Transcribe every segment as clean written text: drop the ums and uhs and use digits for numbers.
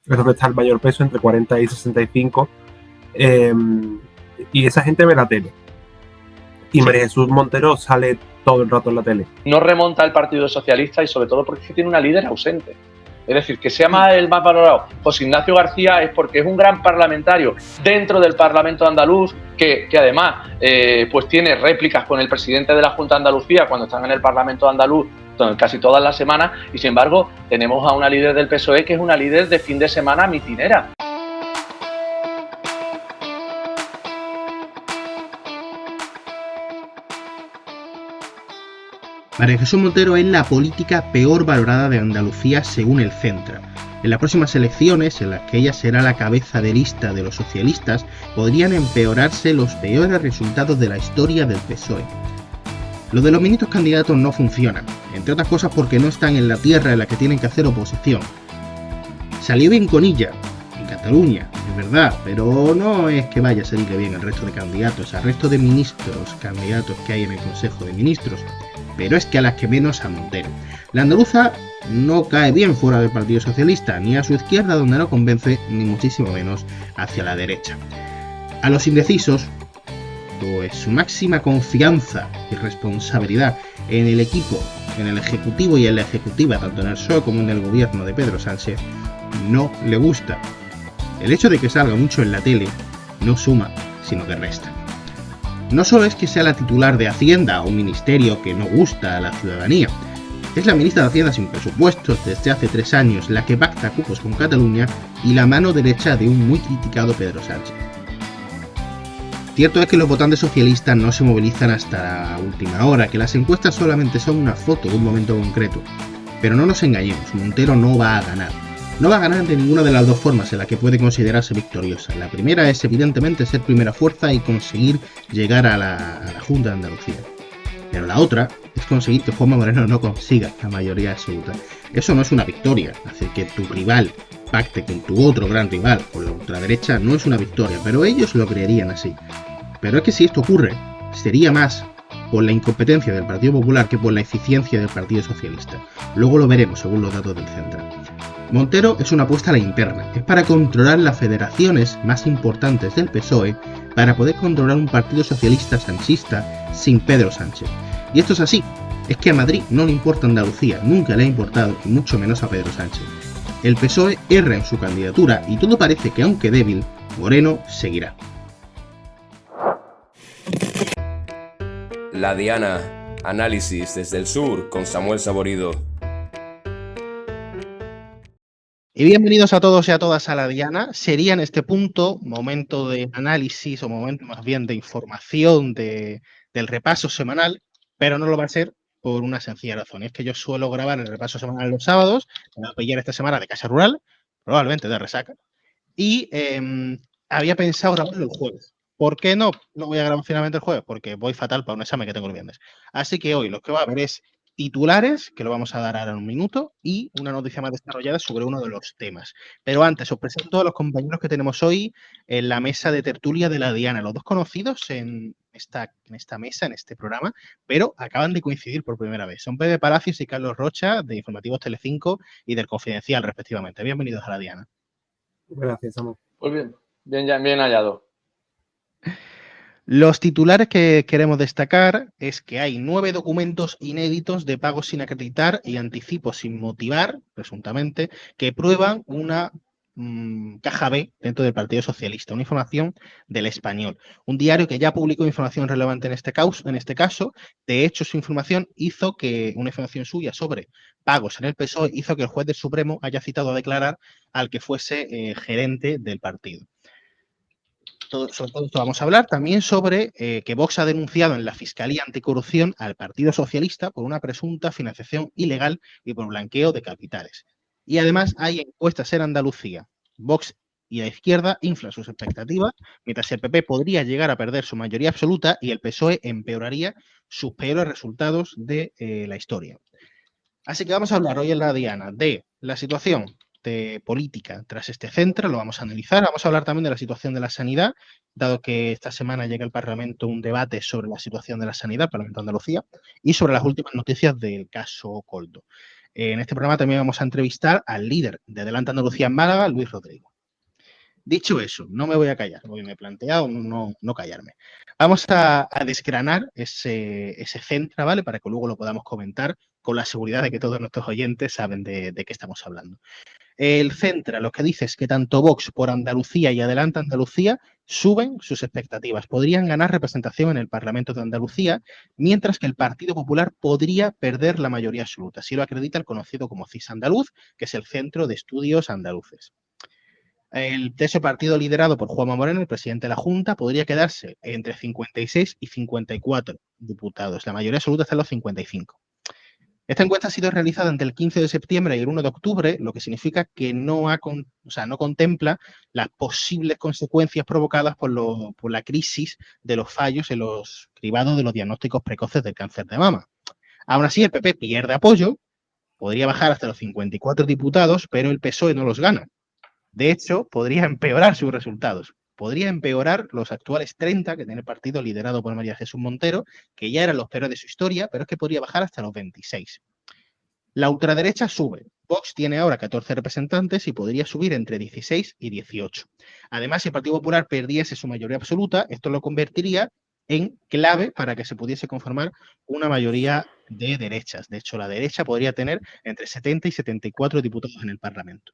es donde está el mayor peso, entre 40 y 65. Y esa gente ve la tele. Y Sí. María Jesús Montero sale todo el rato en la tele. No remonta el Partido Socialista y sobre todo porque tiene una líder ausente. Es decir, que sea el más valorado José Ignacio García es porque es un gran parlamentario dentro del Parlamento andaluz que además pues tiene réplicas con el presidente de la Junta de Andalucía cuando están en el Parlamento andaluz casi todas las semanas, y sin embargo tenemos a una líder del PSOE que es una líder de fin de semana mitinera. María Jesús Montero es la política peor valorada de Andalucía según el Centra. En las próximas elecciones, en las que ella será la cabeza de lista de los socialistas, podrían empeorarse los peores resultados de la historia del PSOE. Lo de los ministros candidatos no funciona, entre otras cosas porque no están en la tierra en la que tienen que hacer oposición. Salió bien con ella, en Cataluña, es verdad, pero no es que vaya a salirle bien al resto de candidatos, al resto de ministros candidatos que hay en el Consejo de Ministros, pero es que a las que menos a Montero. La andaluza no cae bien fuera del Partido Socialista, ni a su izquierda donde no convence, ni muchísimo menos hacia la derecha. A los indecisos, pues su máxima confianza y responsabilidad en el equipo, en el Ejecutivo y en la Ejecutiva, tanto en el PSOE como en el gobierno de Pedro Sánchez, no le gusta. El hecho de que salga mucho en la tele no suma, sino que resta. No solo es que sea la titular de Hacienda, un ministerio que no gusta a la ciudadanía, es la ministra de Hacienda sin presupuestos desde hace 3 años, la que pacta cupos con Cataluña y la mano derecha de un muy criticado Pedro Sánchez. Cierto es que los votantes socialistas no se movilizan hasta la última hora, que las encuestas solamente son una foto de un momento concreto. Pero no nos engañemos, Montero no va a ganar. No va a ganar de ninguna de las dos formas en la que puede considerarse victoriosa. La primera es evidentemente ser primera fuerza y conseguir llegar a la Junta de Andalucía. Pero la otra es conseguir que Juanma Moreno no consiga la mayoría absoluta. Eso no es una victoria, hacer que tu rival pacte con tu otro gran rival, con la ultraderecha, no es una victoria, pero ellos lo creerían así. Pero es que si esto ocurre, sería más por la incompetencia del Partido Popular que por la eficiencia del Partido Socialista. Luego lo veremos según los datos del Centro. Montero es una apuesta a la interna, es para controlar las federaciones más importantes del PSOE para poder controlar un partido socialista sanchista sin Pedro Sánchez. Y esto es así, es que a Madrid no le importa Andalucía, nunca le ha importado y mucho menos a Pedro Sánchez. El PSOE erra en su candidatura y todo parece que aunque débil, Moreno seguirá. La Diana, análisis desde el sur con Samuel Saborido. Y bienvenidos a todos y a todas a La Diana. Sería en este punto momento de análisis o momento más bien de información del repaso semanal, pero no lo va a ser por una sencilla razón. Es que yo suelo grabar el repaso semanal los sábados, me voy a pillar esta semana de Casa Rural, probablemente de resaca, y había pensado grabarlo el jueves. ¿Por qué no? No voy a grabar finalmente el jueves, porque voy fatal para un examen que tengo el viernes. Así que hoy lo que va a haber es titulares, que lo vamos a dar ahora en un minuto, y una noticia más desarrollada sobre uno de los temas. Pero antes os presento a los compañeros que tenemos hoy en la mesa de tertulia de La Diana, los dos conocidos en esta mesa, en este programa, pero acaban de coincidir por primera vez. Son Pepe Palacios y Carlos Rocha, de Informativos Telecinco y del Confidencial, respectivamente. Bienvenidos a La Diana. Gracias, Samuel. Pues bien hallado. Los titulares que queremos destacar es que hay 9 documentos inéditos de pagos sin acreditar y anticipos sin motivar, presuntamente, que prueban una caja B dentro del Partido Socialista, una información del Español. Un diario que ya publicó información relevante en este caso. De hecho, su información hizo que, una información suya sobre pagos en el PSOE, hizo que el juez del Supremo haya citado a declarar al que fuese gerente del partido. Sobre todo esto vamos a hablar también sobre que Vox ha denunciado en la Fiscalía Anticorrupción al Partido Socialista por una presunta financiación ilegal y por blanqueo de capitales. Y además hay encuestas en Andalucía. Vox y la izquierda inflan sus expectativas, mientras el PP podría llegar a perder su mayoría absoluta y el PSOE empeoraría sus peores resultados de la historia. Así que vamos a hablar hoy en La Diana de la situación de política tras este centro, lo vamos a analizar. Vamos a hablar también de la situación de la sanidad, dado que esta semana llega al Parlamento un debate sobre la situación de la sanidad, el Parlamento de Andalucía, y sobre las últimas noticias del caso Coldo. En este programa también vamos a entrevistar al líder de Adelante Andalucía en Málaga, Luis Rodrigo. Dicho eso, no me voy a callar, porque me he planteado no callarme. Vamos a desgranar ese Centra, ¿vale? Para que luego lo podamos comentar con la seguridad de que todos nuestros oyentes saben de qué estamos hablando. El Centra lo que dice es que tanto Vox por Andalucía y Adelante Andalucía suben sus expectativas. Podrían ganar representación en el Parlamento de Andalucía, mientras que el Partido Popular podría perder la mayoría absoluta. Así lo acredita el conocido como CIS Andaluz, que es el Centro de Estudios Andaluces. Ese partido liderado por Juanma Moreno, el presidente de la Junta, podría quedarse entre 56 y 54 diputados. La mayoría absoluta está en los 55. Esta encuesta ha sido realizada entre el 15 de septiembre y el 1 de octubre, lo que significa que no contempla las posibles consecuencias provocadas por la crisis de los fallos en los cribados de los diagnósticos precoces del cáncer de mama. Aún así, el PP pierde apoyo, podría bajar hasta los 54 diputados, pero el PSOE no los gana. De hecho, podría empeorar sus resultados. Podría empeorar los actuales 30 que tiene el partido liderado por María Jesús Montero, que ya eran los peores de su historia, pero es que podría bajar hasta los 26. La ultraderecha sube. Vox tiene ahora 14 representantes y podría subir entre 16 y 18. Además, si el Partido Popular perdiese su mayoría absoluta, esto lo convertiría en clave para que se pudiese conformar una mayoría de derechas. De hecho, la derecha podría tener entre 70 y 74 diputados en el Parlamento.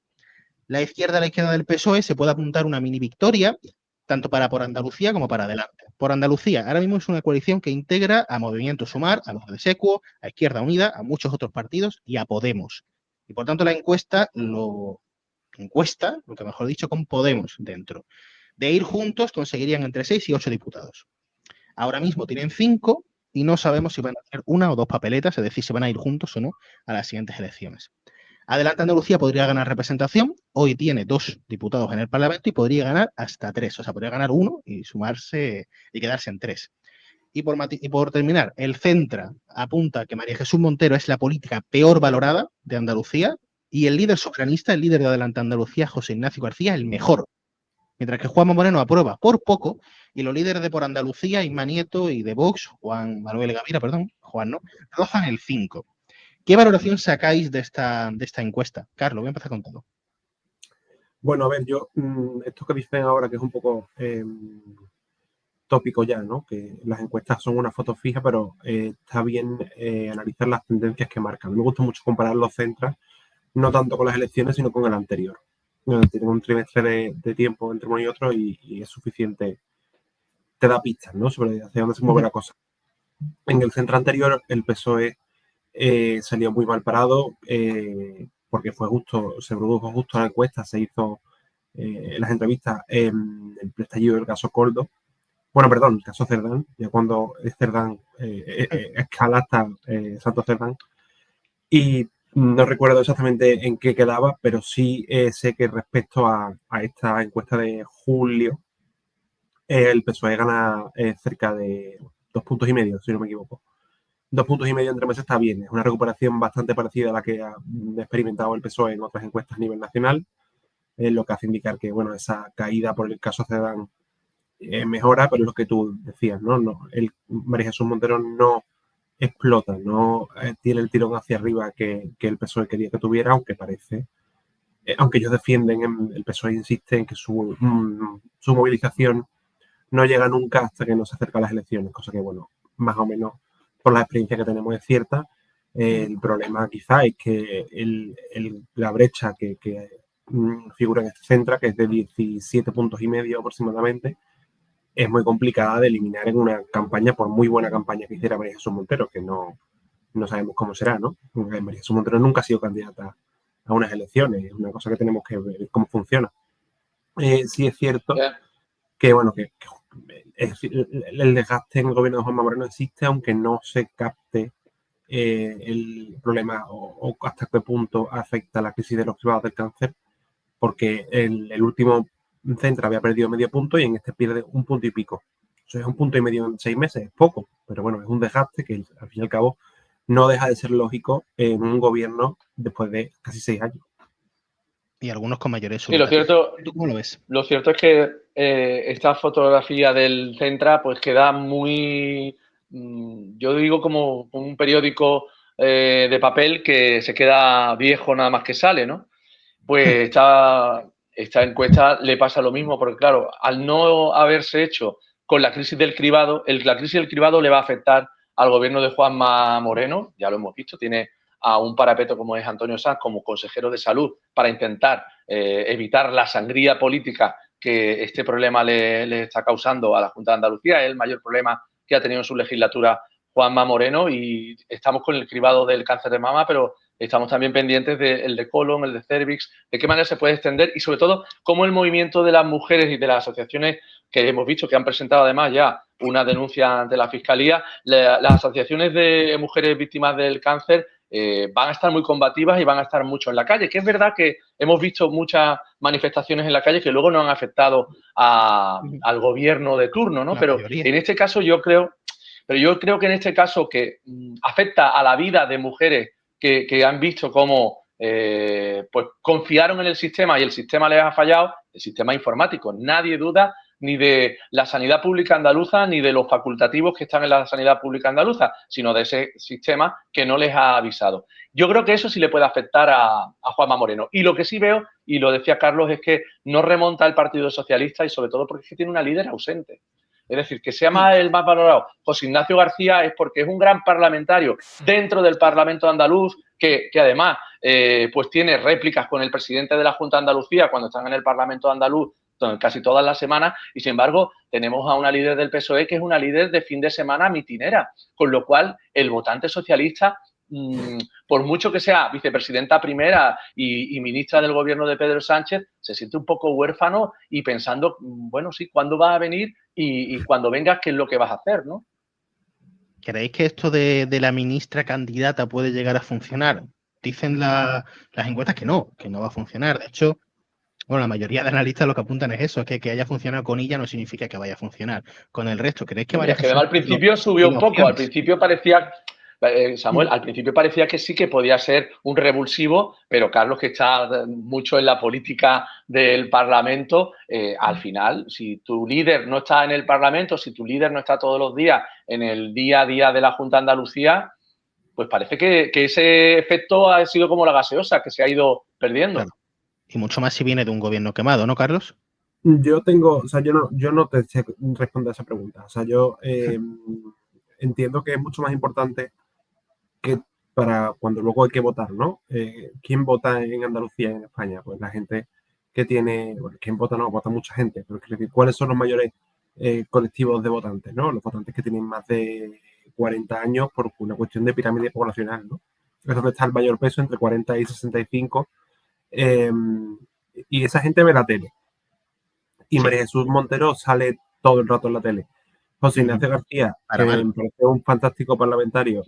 La izquierda del PSOE se puede apuntar una mini victoria, tanto por Andalucía como para Adelante. Por Andalucía, ahora mismo es una coalición que integra a Movimiento Sumar, a los de Secuo, a Izquierda Unida, a muchos otros partidos y a Podemos. Y por tanto la encuesta lo que mejor dicho, con Podemos dentro. De ir juntos conseguirían entre 6 y 8 diputados. Ahora mismo tienen 5 y no sabemos si van a hacer una o dos papeletas, es decir, si van a ir juntos o no a las siguientes elecciones. Adelante Andalucía podría ganar representación, hoy tiene 2 diputados en el Parlamento y podría ganar hasta 3, o sea, podría ganar 1 y sumarse y quedarse en 3. Y por terminar, el Centra apunta que María Jesús Montero es la política peor valorada de Andalucía y el líder soberanista, el líder de Adelante Andalucía, José Ignacio García, el mejor. Mientras que Juanma Moreno aprueba por poco y los líderes de Por Andalucía, Isma Nieto y de Vox, Juan no, rozan el 5. ¿Qué valoración sacáis de esta encuesta? Carlos, voy a empezar contigo. Bueno, a ver, yo, esto que dicen ahora que es un poco tópico ya, ¿no? Que las encuestas son una foto fija, pero está bien analizar las tendencias que marcan. Me gusta mucho comparar los Centras, no tanto con las elecciones, sino con el anterior. Tiene un trimestre de tiempo entre uno y otro y es suficiente, te da pistas, ¿no? Sobre hacia dónde se mueve la cosa. En el Centro anterior, el PSOE salió muy mal parado porque se produjo justo la encuesta, se hizo las entrevistas en el estallido del caso Coldo. Bueno, perdón, el caso Cerdán, ya cuando Cerdán escala hasta Santo Cerdán. Y no recuerdo exactamente en qué quedaba, pero sí sé que respecto a esta encuesta de julio, el PSOE gana cerca de 2,5 puntos, si no me equivoco. 2,5 puntos entre meses está bien. Es una recuperación bastante parecida a la que ha experimentado el PSOE en otras encuestas a nivel nacional, lo que hace indicar que, bueno, esa caída por el caso Cerdán mejora, pero es lo que tú decías, ¿no? María Jesús Montero no explota, no tiene el tirón hacia arriba que el PSOE quería que tuviera, aunque parece, aunque ellos defienden, el PSOE insiste en que su movilización no llega nunca hasta que no se acerca a las elecciones, cosa que, bueno, más o menos por la experiencia que tenemos es cierta. El problema quizá es que la brecha que figura en este Centra, que es de 17,5 puntos aproximadamente, es muy complicada de eliminar en una campaña, por muy buena campaña que hiciera María Jesús Montero, que no sabemos cómo será, ¿no? María Jesús Montero nunca ha sido candidata a unas elecciones, es una cosa que tenemos que ver cómo funciona. Sí es cierto que, bueno, que el desgaste en el gobierno de Juanma Moreno existe, aunque no se capte el problema o hasta qué punto afecta la crisis de los cribados del cáncer, porque el último Centra había perdido medio punto y en este pierde 1,5 puntos. O sea, es 1,5 puntos en 6 meses, es poco, pero bueno, es un desgaste que al fin y al cabo no deja de ser lógico en un gobierno después de casi 6 años. Y algunos con mayores Sí, lo cierto, ¿tú cómo lo ves? Lo cierto es que esta fotografía del Centra pues queda muy, yo digo como un periódico de papel que se queda viejo nada más que sale, ¿no? Pues esta encuesta le pasa lo mismo, porque claro, al no haberse hecho con la crisis del cribado, la crisis del cribado le va a afectar al gobierno de Juanma Moreno, ya lo hemos visto, tiene a un parapeto como es Antonio Sanz como consejero de salud para intentar evitar la sangría política que este problema le está causando a la Junta de Andalucía. Es el mayor problema que ha tenido en su legislatura Juanma Moreno, y estamos con el cribado del cáncer de mama, pero estamos también pendientes del de colon, el de cervix, de qué manera se puede extender y sobre todo cómo el movimiento de las mujeres y de las asociaciones que hemos visto que han presentado además ya una denuncia ante la Fiscalía, las asociaciones de mujeres víctimas del cáncer van a estar muy combativas y van a estar mucho en la calle, que es verdad que hemos visto muchas manifestaciones en la calle que luego no han afectado al gobierno de turno, ¿no? Pero en este caso yo creo que en este caso que afecta a la vida de mujeres que han visto cómo pues confiaron en el sistema y el sistema les ha fallado, el sistema informático. Nadie duda ni de la sanidad pública andaluza ni de los facultativos que están en la sanidad pública andaluza, sino de ese sistema que no les ha avisado. Yo creo que eso sí le puede afectar a Juanma Moreno. Y lo que sí veo, y lo decía Carlos, es que no remonta el Partido Socialista, y sobre todo porque es que tiene una líder ausente. Es decir, que sea el más valorado José Ignacio García es porque es un gran parlamentario dentro del Parlamento andaluz, que además pues tiene réplicas con el presidente de la Junta de Andalucía cuando están en el Parlamento andaluz casi todas las semanas, y sin embargo tenemos a una líder del PSOE que es una líder de fin de semana mitinera, con lo cual el votante socialista, por mucho que sea vicepresidenta primera y ministra del gobierno de Pedro Sánchez, se siente un poco huérfano y pensando, bueno, sí, ¿cuándo vas a venir? Y cuando vengas, ¿qué es lo que vas a hacer, no? ¿Creéis que esto de la ministra candidata puede llegar a funcionar? Dicen las encuestas que no va a funcionar. De hecho, bueno, la mayoría de analistas lo que apuntan es eso, es que haya funcionado con ella no significa que vaya a funcionar con el resto. ¿Creéis que Mira, María es que Jesús además al principio subió un poco, al principio parecía, Samuel, al principio parecía que sí que podía ser un revulsivo, pero Carlos, que está mucho en la política del Parlamento, al final, si tu líder no está en el Parlamento, si tu líder no está todos los días en el día a día de la Junta de Andalucía, pues parece que ese efecto ha sido como la gaseosa, que se ha ido perdiendo. Claro. Y mucho más si viene de un gobierno quemado, ¿no, Carlos? Yo no te sé responder a esa pregunta. O sea, yo entiendo que es mucho más importante que para cuando luego hay que votar, ¿no? ¿Quién vota en Andalucía y en España? Pues la gente que tiene, bueno, ¿quién vota? No, vota mucha gente, pero es decir, ¿cuáles son los mayores colectivos de votantes, ¿no? Los votantes que tienen más de 40 años por una cuestión de pirámide poblacional, ¿no? Es donde está el mayor peso, entre 40 y 65. Y esa gente ve la tele. Y María Jesús Montero sale todo el rato en la tele. José Ignacio García, que me parece un fantástico parlamentario,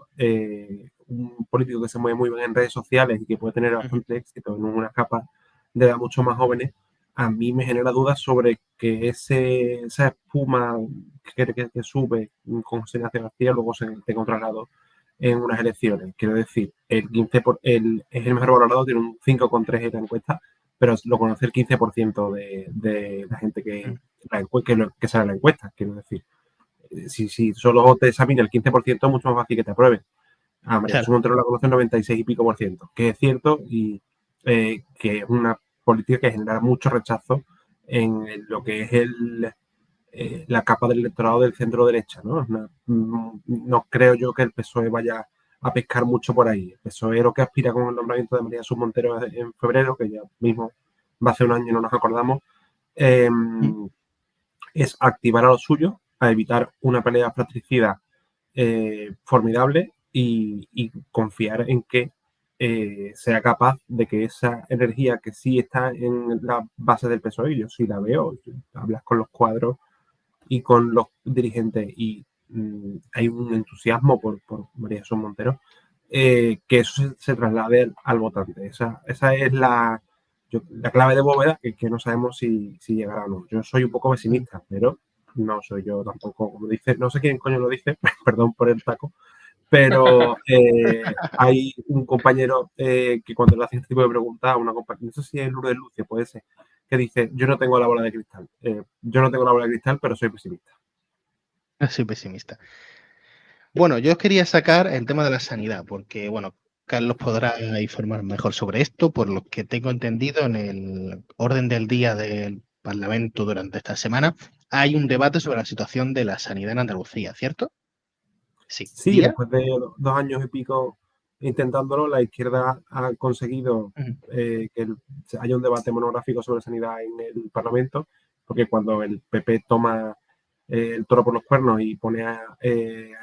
un político que se mueve muy bien en redes sociales y que puede tener bastante éxito en unas capas de edad mucho más jóvenes, a mí me genera dudas sobre que esa espuma que sube con José Ignacio García luego se tenga un traslado en unas elecciones. Quiero decir, es el mejor valorado, tiene un 5,3 en la encuesta, pero lo conoce el 15% de la gente que sale en la encuesta. Quiero decir, si solo te examina el 15%, es mucho más fácil que te aprueben. A María Jesús Montero la conoce el 96 y pico por ciento, que es cierto y que es una política que genera mucho rechazo en lo que es la capa del electorado del centro derecha, ¿no? No creo yo que el PSOE vaya a pescar mucho por ahí. El PSOE lo que aspira con el nombramiento de María Jesús Montero en febrero, que ya mismo va a ser un año y no nos acordamos, es activar a lo suyo, a evitar una pelea fratricida formidable y confiar en que sea capaz de que esa energía que sí está en la base del PSOE, yo sí la veo, hablas con los cuadros y con los dirigentes y hay un entusiasmo por María Jesús Montero, que eso se traslade al votante. Esa es la clave de bóveda, que no sabemos si llegará o no. Yo soy un poco pesimista, pero no soy yo tampoco, como dice, no sé quién coño lo dice, perdón por el taco, pero hay un compañero que cuando le hace este tipo de preguntas, no sé si es Lourdes Lucio, puede ser, que dice, yo no tengo la bola de cristal. Yo no tengo la bola de cristal, pero soy pesimista. Soy pesimista. Bueno, yo os quería sacar el tema de la sanidad, porque, bueno, Carlos podrá informar mejor sobre esto, por lo que tengo entendido en el orden del día del Parlamento durante esta semana, hay un debate sobre la situación de la sanidad en Andalucía, ¿cierto? Sí. Sí, ¿Día? después de 2 años y pico intentándolo, la izquierda ha conseguido Ujú. que haya un debate monográfico sobre sanidad en el Parlamento, porque cuando el PP toma el toro por los cuernos y pone a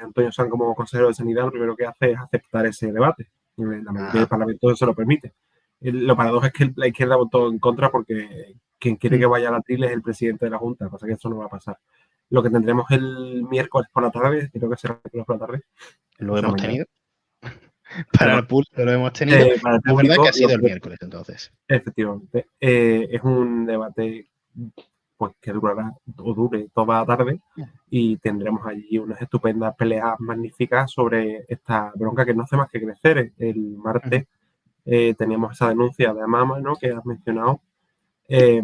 Antonio Sanz como consejero de sanidad, lo primero que hace es aceptar ese debate. La mayoría del Ajá. Parlamento se lo permite. Lo paradójico es que la izquierda votó en contra porque quien quiere que Mm. vaya a la tril es el presidente de la Junta, pasa que eso no va a pasar. Lo que tendremos el miércoles por la tarde, creo que será el miércoles por la tarde, Lo o sea, hemos mañana, tenido. Para el perdón, público lo hemos tenido. para el La verdad que público, ha sido el miércoles, entonces. efectivamente, es un debate pues que durará o dure toda la tarde y tendremos allí unas estupendas peleas magníficas sobre esta bronca que no hace más que crecer. El Ujú. martes teníamos esa denuncia de Amama, ¿no?, que has mencionado, eh,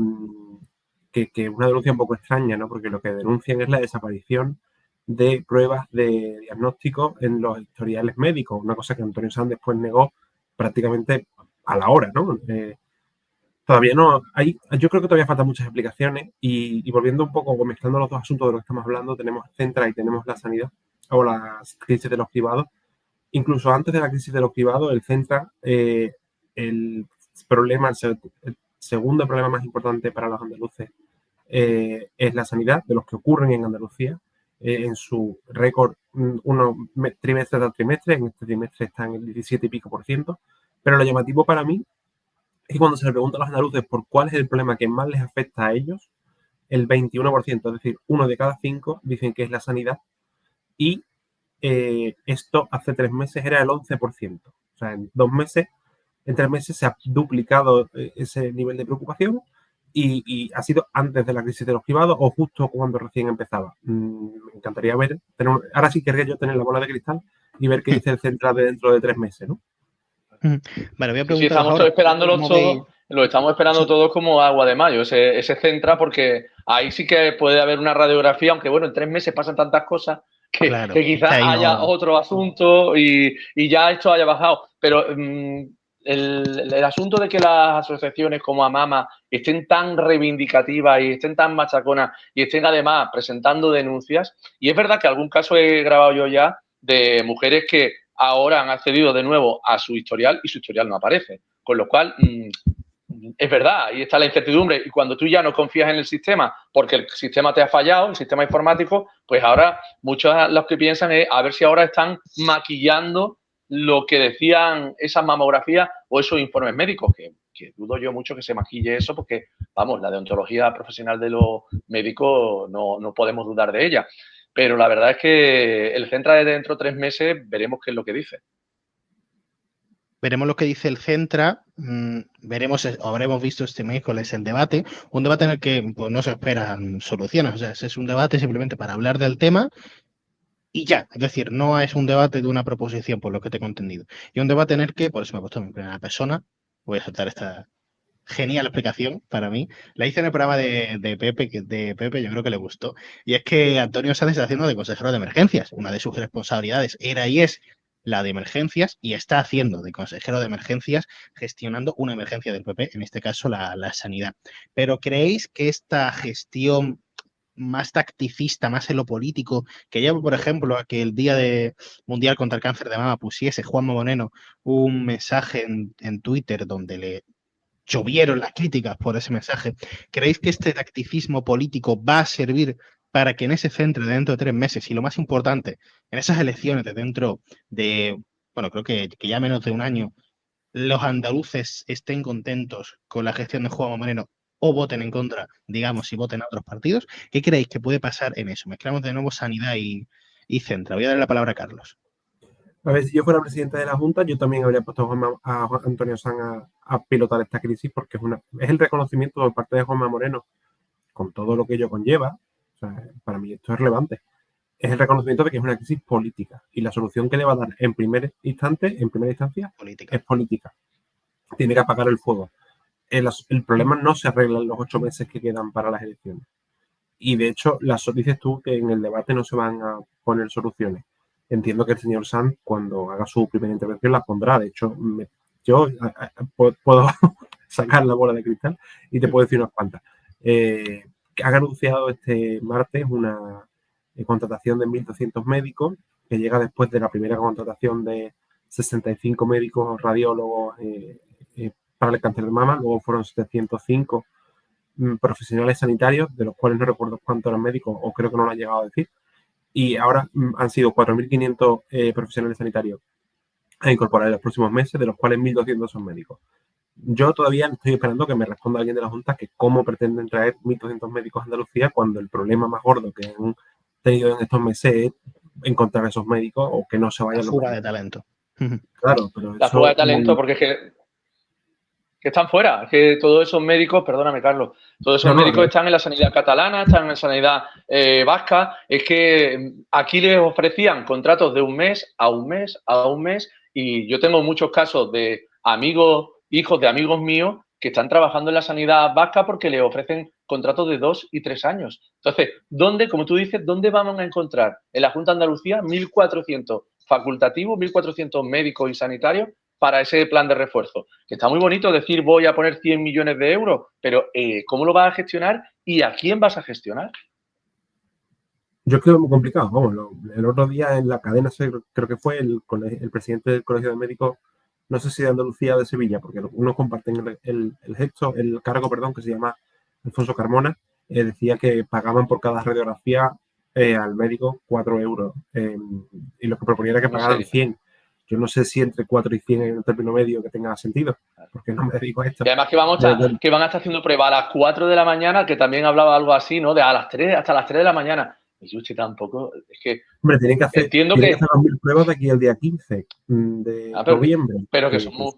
que es una denuncia un poco extraña, ¿no?, porque lo que denuncian es la desaparición de pruebas de diagnóstico en los historiales médicos, una cosa que Antonio Sanz después negó prácticamente a la hora, ¿no? Todavía no hay, yo creo que todavía faltan muchas explicaciones y volviendo un poco, mezclando los dos asuntos de los que estamos hablando, tenemos Centra y tenemos la sanidad o la crisis de los privados. Incluso antes de la crisis de los privados, el Centra, el problema, el segundo problema más importante para los andaluces es la sanidad, de los que ocurren en Andalucía, en su récord, uno trimestre tras trimestre, en este trimestre está en el 17 y pico por ciento, pero lo llamativo para mí es que cuando se le pregunta a los andaluces por cuál es el problema que más les afecta a ellos, el 21%, es decir, uno de cada 5 dicen que es la sanidad y esto hace 3 meses era el 11%. O sea, en 2 meses, en 3 meses se ha duplicado ese nivel de preocupación y ha sido antes de la crisis de los privados o justo cuando recién empezaba. Me encantaría ver, ahora sí querría yo tener la bola de cristal y ver qué dice el Central de dentro de 3 meses, ¿no? Vale, voy a Sí, preguntaros estamos todos ahora, esperándolos ¿cómo veis? todos, lo estamos esperando Sí, todos como agua de mayo, ese Centra, porque ahí sí que puede haber una radiografía, aunque bueno, en 3 meses pasan tantas cosas claro, que es que quizás ahí haya no. otro asunto y ya esto haya bajado. Pero el asunto de que las asociaciones como Amama estén tan reivindicativas y estén tan machaconas y estén además presentando denuncias, y es verdad que algún caso he grabado yo ya de mujeres que ahora han accedido de nuevo a su historial y su historial no aparece. Con lo cual, es verdad, ahí está la incertidumbre. Y cuando tú ya no confías en el sistema porque el sistema te ha fallado, el sistema informático, pues ahora muchos los que piensan es a ver si ahora están maquillando lo que decían esas mamografías o esos informes médicos, que dudo yo mucho que se maquille eso porque, vamos, la deontología profesional de los médicos no podemos dudar de ella. Pero la verdad es que el Centra de dentro de 3 meses veremos qué es lo que dice. Veremos lo que dice el Centra, veremos, o habremos visto este miércoles el debate, un debate en el que pues, no se esperan soluciones, o sea, es un debate simplemente para hablar del tema y ya, es decir, no es un debate de una proposición, por lo que tengo entendido, y un debate en el que, por eso me he puesto en primera persona, voy a soltar esta genial explicación para mí, la hice en el programa de Pepe, que de Pepe yo creo que le gustó, y es que Antonio Sáenz está haciendo de consejero de emergencias, una de sus responsabilidades era y es la de emergencias y está haciendo de consejero de emergencias gestionando una emergencia del PP, en este caso la sanidad. Pero ¿creéis que esta gestión más tacticista, más en lo político, que lleva, por ejemplo, a que el Día Mundial contra el Cáncer de Mama pusiese Juanma Moreno un mensaje en Twitter donde le llovieron las críticas por ese mensaje? ¿Creéis que este tacticismo político va a servir para que en ese centro de dentro de 3 meses y lo más importante, en esas elecciones de dentro de, bueno, creo que ya menos de un año, los andaluces estén contentos con la gestión de Juanma Moreno o voten en contra, digamos, y voten a otros partidos? ¿Qué creéis que puede pasar en eso? Mezclamos de nuevo sanidad y centro. Voy a darle la palabra a Carlos. A ver, si yo fuera presidente de la Junta, yo también habría puesto a Antonio Sanz a pilotar esta crisis porque es el reconocimiento por parte de Juanma Moreno, con todo lo que ello conlleva. O sea, para mí esto es relevante. Es el reconocimiento de que es una crisis política y la solución que le va a dar en primer instante, en primera instancia, Política. es política. Tiene que apagar el fuego. El problema no se arregla en los 8 meses que quedan para las elecciones. Y de hecho, dices tú que en el debate no se van a poner soluciones. entiendo que el señor Sanz, cuando haga su primera intervención, las pondrá. De hecho, yo puedo sacar la bola de cristal y te puedo decir unas cuantas. Han anunciado este martes una contratación de 1.200 médicos, que llega después de la primera contratación de 65 médicos radiólogos para el cáncer de mama. Luego fueron 705 profesionales sanitarios, de los cuales no recuerdo cuántos eran médicos, o creo que no lo han llegado a decir. Y ahora han sido 4.500 profesionales sanitarios a incorporar en los próximos meses, de los cuales 1.200 son médicos. Yo todavía estoy esperando que me responda alguien de la Junta que cómo pretenden traer 1.200 médicos a Andalucía cuando el problema más gordo que han tenido en estos meses es encontrar esos médicos o que no se vayan la los fuga médicos. de talento. Claro, pero La fuga de talento, porque es que están fuera, es que todos esos médicos, perdóname Carlos, todos esos médicos están en la sanidad catalana, están en la sanidad vasca, es que aquí les ofrecían contratos de un mes a un mes a un mes, y yo tengo muchos casos de amigos, hijos de amigos míos que están trabajando en la sanidad vasca porque les ofrecen contratos de 2 y 3 años. Entonces, ¿dónde, como tú dices, dónde vamos a encontrar en la Junta de Andalucía 1.400 facultativos, 1.400 médicos y sanitarios para ese plan de refuerzo? Que está muy bonito decir voy a poner 100 millones de euros, pero ¿cómo lo vas a gestionar y a quién vas a gestionar? Yo creo muy complicado. Vamos, el otro día en la cadena, creo que fue el presidente del Colegio de Médicos, no sé si de Andalucía o de Sevilla, porque unos comparten el cargo, perdón, que se llama Alfonso Carmona, decía que pagaban por cada radiografía al médico 4 euros y lo que proponía era que pagaran 100. Yo no sé si entre 4 y 100 en un término medio que tenga sentido, porque no me dedico a esto. Y además que van a estar haciendo prueba a las 4 de la mañana, que también hablaba algo así, ¿no? De a las 3, hasta las 3 de la mañana. Y yo tampoco, es que... Hombre, tienen que hacer, entiendo tienen que hacer 2.000 pruebas de aquí al día 15 de noviembre. Pero que son muy...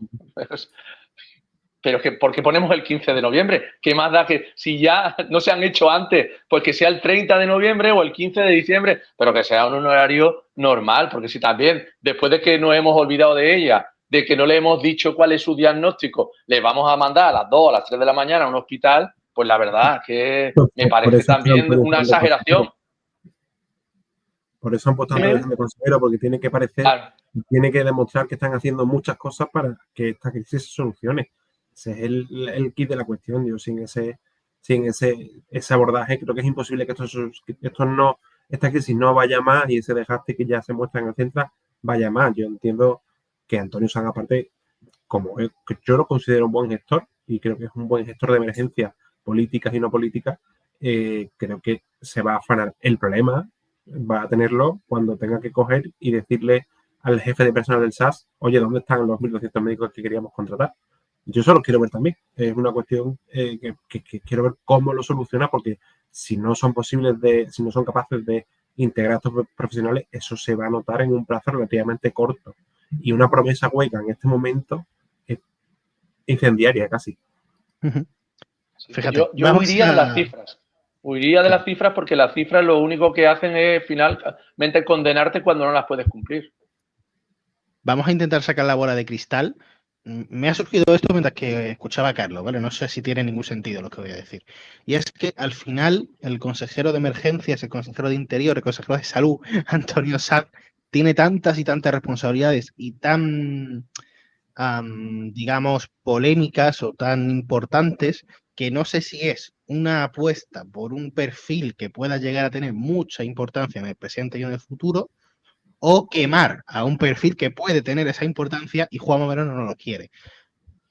Pero que, ¿por qué ponemos el 15 de noviembre? ¿Qué más da que si ya no se han hecho antes, pues que sea el 30 de noviembre o el 15 de diciembre, pero que sea un horario normal? Porque si también, después de que nos hemos olvidado de ella, de que no le hemos dicho cuál es su diagnóstico, le vamos a mandar a las 2 o a las 3 de la mañana a un hospital, pues la verdad que me parece también una exageración. Por eso han puesto Antonio Sanz de consejero, porque tiene que parecer, tiene que demostrar que están haciendo muchas cosas para que esta crisis se solucione. Ese es el kit de la cuestión. Yo sin ese abordaje creo que es imposible que esta crisis no vaya más y ese desgaste que ya se muestra en el centro vaya más. Yo entiendo que Antonio Sanz, aparte, que yo lo considero un buen gestor y creo que es un buen gestor de emergencias políticas y no políticas, creo que se va a afanar. El problema va a tenerlo cuando tenga que coger y decirle al jefe de personal del SAS, oye, ¿dónde están los 1.200 médicos que queríamos contratar? Yo eso lo quiero ver también. Es una cuestión que quiero ver cómo lo soluciona, porque si no son si no son capaces de integrar a estos profesionales, eso se va a notar en un plazo relativamente corto. Y una promesa hueca en este momento es incendiaria casi. Fíjate, yo huiría de las cifras. Huiría de las cifras porque las cifras lo único que hacen es finalmente condenarte cuando no las puedes cumplir. Vamos a intentar sacar la bola de cristal. Me ha surgido esto mientras que escuchaba a Carlos, ¿vale? No sé si tiene ningún sentido lo que voy a decir. Y es que al final el consejero de emergencias, el consejero de interior, el consejero de salud, Antonio Sanz, tiene tantas y tantas responsabilidades y tan, digamos, polémicas o tan importantes que no sé si es una apuesta por un perfil que pueda llegar a tener mucha importancia en el presente y en el futuro, o quemar a un perfil que puede tener esa importancia y Juanma Moreno no lo quiere.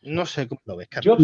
No sé cómo lo ves, Carlos.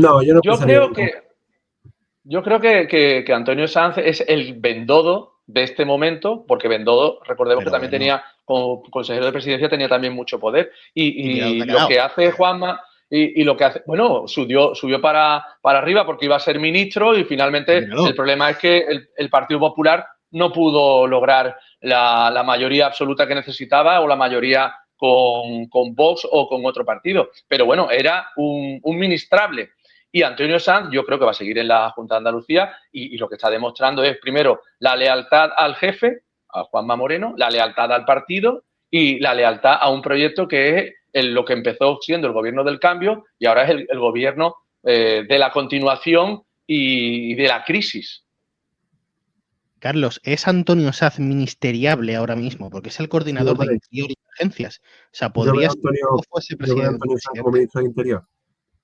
Yo creo que Antonio Sanz es el Bendodo de este momento, porque Bendodo, recordemos que también tenía, como consejero de presidencia, tenía también mucho poder. Y lo que hace Juanma, y lo que hace, bueno, subió para arriba porque iba a ser ministro y finalmente el problema es que el Partido Popular no pudo lograr la mayoría absoluta que necesitaba o la mayoría con Vox o con otro partido. Pero bueno, era un ministrable. Y Antonio Sanz yo creo que va a seguir en la Junta de Andalucía y lo que está demostrando es, primero, la lealtad al jefe, a Juanma Moreno, la lealtad al partido y la lealtad a un proyecto que es lo que empezó siendo el gobierno del cambio y ahora es el gobierno de la continuación y de la crisis. Carlos, ¿es Antonio Saz ministeriable ahora mismo? Porque es el coordinador de Interior y Emergencias. O sea, Yo veo podría a ser Antonio, que fuese yo veo a Antonio Sanz como presidente. ministro de Interior,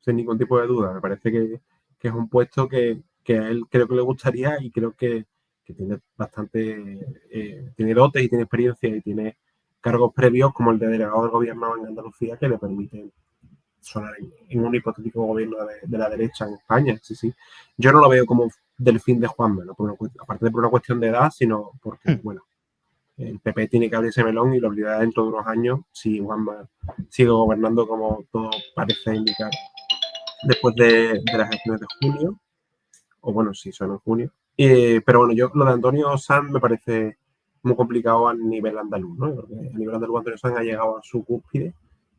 sin ningún tipo de duda. Me parece que es un puesto que a él creo que le gustaría y creo que tiene bastante, tiene dotes y tiene experiencia y tiene cargos previos como el de delegado del gobierno en Andalucía que le permiten sonar en un hipotético gobierno de la derecha en España. Sí, sí. Yo no lo veo como del fin de Juanma, ¿no? Aparte de por una cuestión de edad, sino porque, bueno, el PP tiene que abrirse melón y lo abrirá dentro de unos años si Juanma sigue gobernando como todo parece indicar después de las elecciones de junio, o bueno, si son en junio. Pero bueno, yo lo de Antonio Sanz me parece muy complicado a nivel andaluz, ¿no? Porque a nivel andaluz Antonio Sanz ha llegado a su cúspide.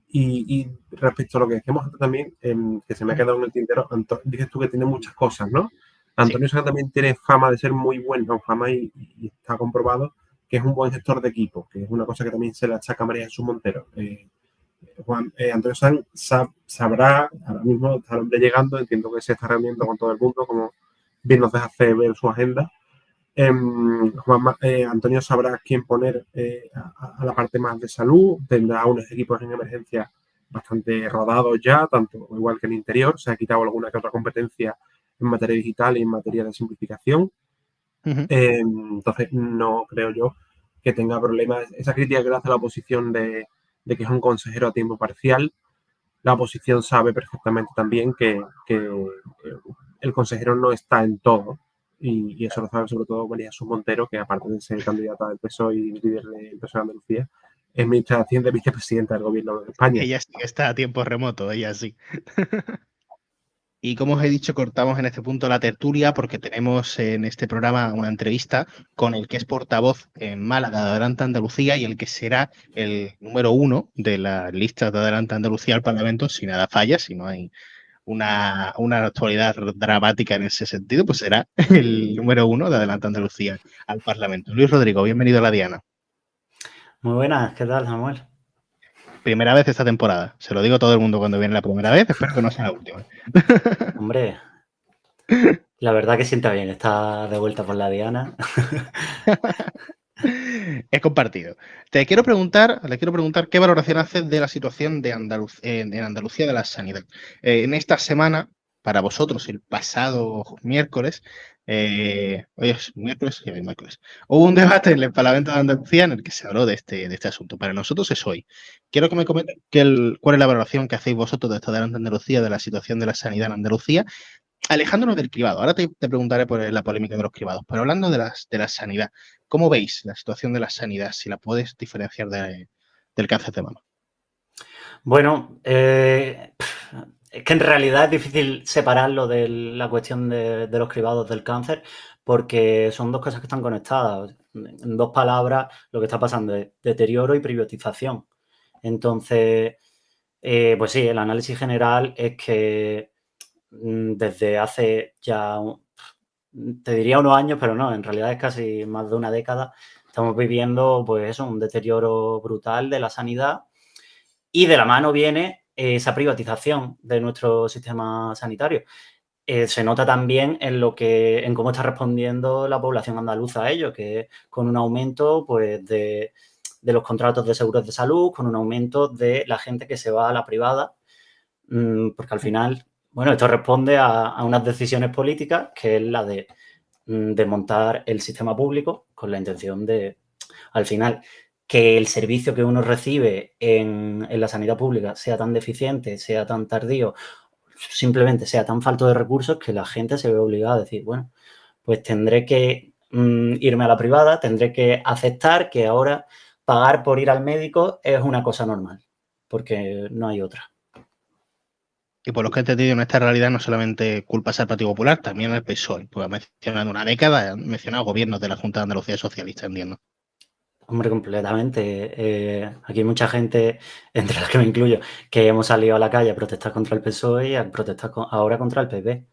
Y respecto a lo que decíamos antes también, que se me ha quedado en el tintero, dices tú que tiene muchas cosas, ¿no? Sí. Antonio Sanz también tiene fama de ser muy bueno, fama y está comprobado que es un buen gestor de equipo, que es una cosa que también se le achaca a María Jesús Montero. Antonio Sanz sabrá, ahora mismo está el hombre llegando, entiendo que se está reuniendo con todo el mundo, como bien nos deja hacer ver su agenda. Antonio sabrá quién poner a la parte más de salud, tendrá unos equipos en emergencia bastante rodados ya, tanto igual que en interior, se ha quitado alguna que otra competencia en materia digital y en materia de simplificación. Entonces, no creo yo que tenga problemas. Esa crítica que le hace la oposición de que es un consejero a tiempo parcial, la oposición sabe perfectamente también que el consejero no está en todo. Y eso lo sabe sobre todo María Jesús Montero, que aparte de ser candidata del PSOE y líder del PSOE de Andalucía, es ministra de Hacienda y vicepresidenta del gobierno de España. Ella sí que está a tiempo remoto, ella sí. Y como os he dicho, cortamos en este punto la tertulia porque tenemos en este programa una entrevista con el que es portavoz en Málaga de Adelante Andalucía y el que será el número 1 de las listas de Adelante Andalucía al Parlamento, si nada falla, si no hay una actualidad dramática en ese sentido, pues será el número 1 de Adelante Andalucía al Parlamento. Luis Rodrigo, bienvenido a la Diana. Muy buenas, ¿qué tal, Samuel? Primera vez esta temporada. Se lo digo a todo el mundo cuando viene la primera vez, espero que no sea la última. Hombre, la verdad que sienta bien estar de vuelta por la Diana. Es compartido. Le quiero preguntar qué valoración haces de la situación de en Andalucía de la sanidad. En esta semana, para vosotros, el pasado miércoles, hoy es miércoles y hoy es miércoles, hubo un debate en el Parlamento de Andalucía en el que se habló de este asunto. Para nosotros es hoy. Quiero que me comenten cuál es la valoración que hacéis vosotros de esta Adelante Andalucía, de la situación de la sanidad en Andalucía, alejándonos del cribado. Ahora te preguntaré por la polémica de los cribados, pero hablando de la sanidad, ¿cómo veis la situación de la sanidad? Si la puedes diferenciar del cáncer de mama. Bueno, es que en realidad es difícil separarlo de la cuestión de los cribados del cáncer porque son dos cosas que están conectadas. En dos palabras, lo que está pasando es deterioro y privatización. Entonces, pues sí, el análisis general es que desde hace ya, te diría unos años, pero no, en realidad es casi más de una década, estamos viviendo pues eso, un deterioro brutal de la sanidad y de la mano viene esa privatización de nuestro sistema sanitario. Se nota también en cómo está respondiendo la población andaluza a ello, que es con un aumento pues, de los contratos de seguros de salud, con un aumento de la gente que se va a la privada, porque al final, bueno, esto responde a unas decisiones políticas, que es la de desmontar el sistema público con la intención de, al final, que el servicio que uno recibe en la sanidad pública sea tan deficiente, sea tan tardío, simplemente sea tan falto de recursos que la gente se ve obligada a decir, bueno, pues tendré que irme a la privada, tendré que aceptar que ahora pagar por ir al médico es una cosa normal, porque no hay otra. Y por lo que he entendido, en esta realidad no solamente culpa al Partido Popular, también al PSOE, pues ha mencionado una década, ha mencionado gobiernos de la Junta de Andalucía Socialista, entiendo. Hombre, completamente. Aquí hay mucha gente, entre las que me incluyo, que hemos salido a la calle a protestar contra el PSOE y a protestar ahora contra el PP.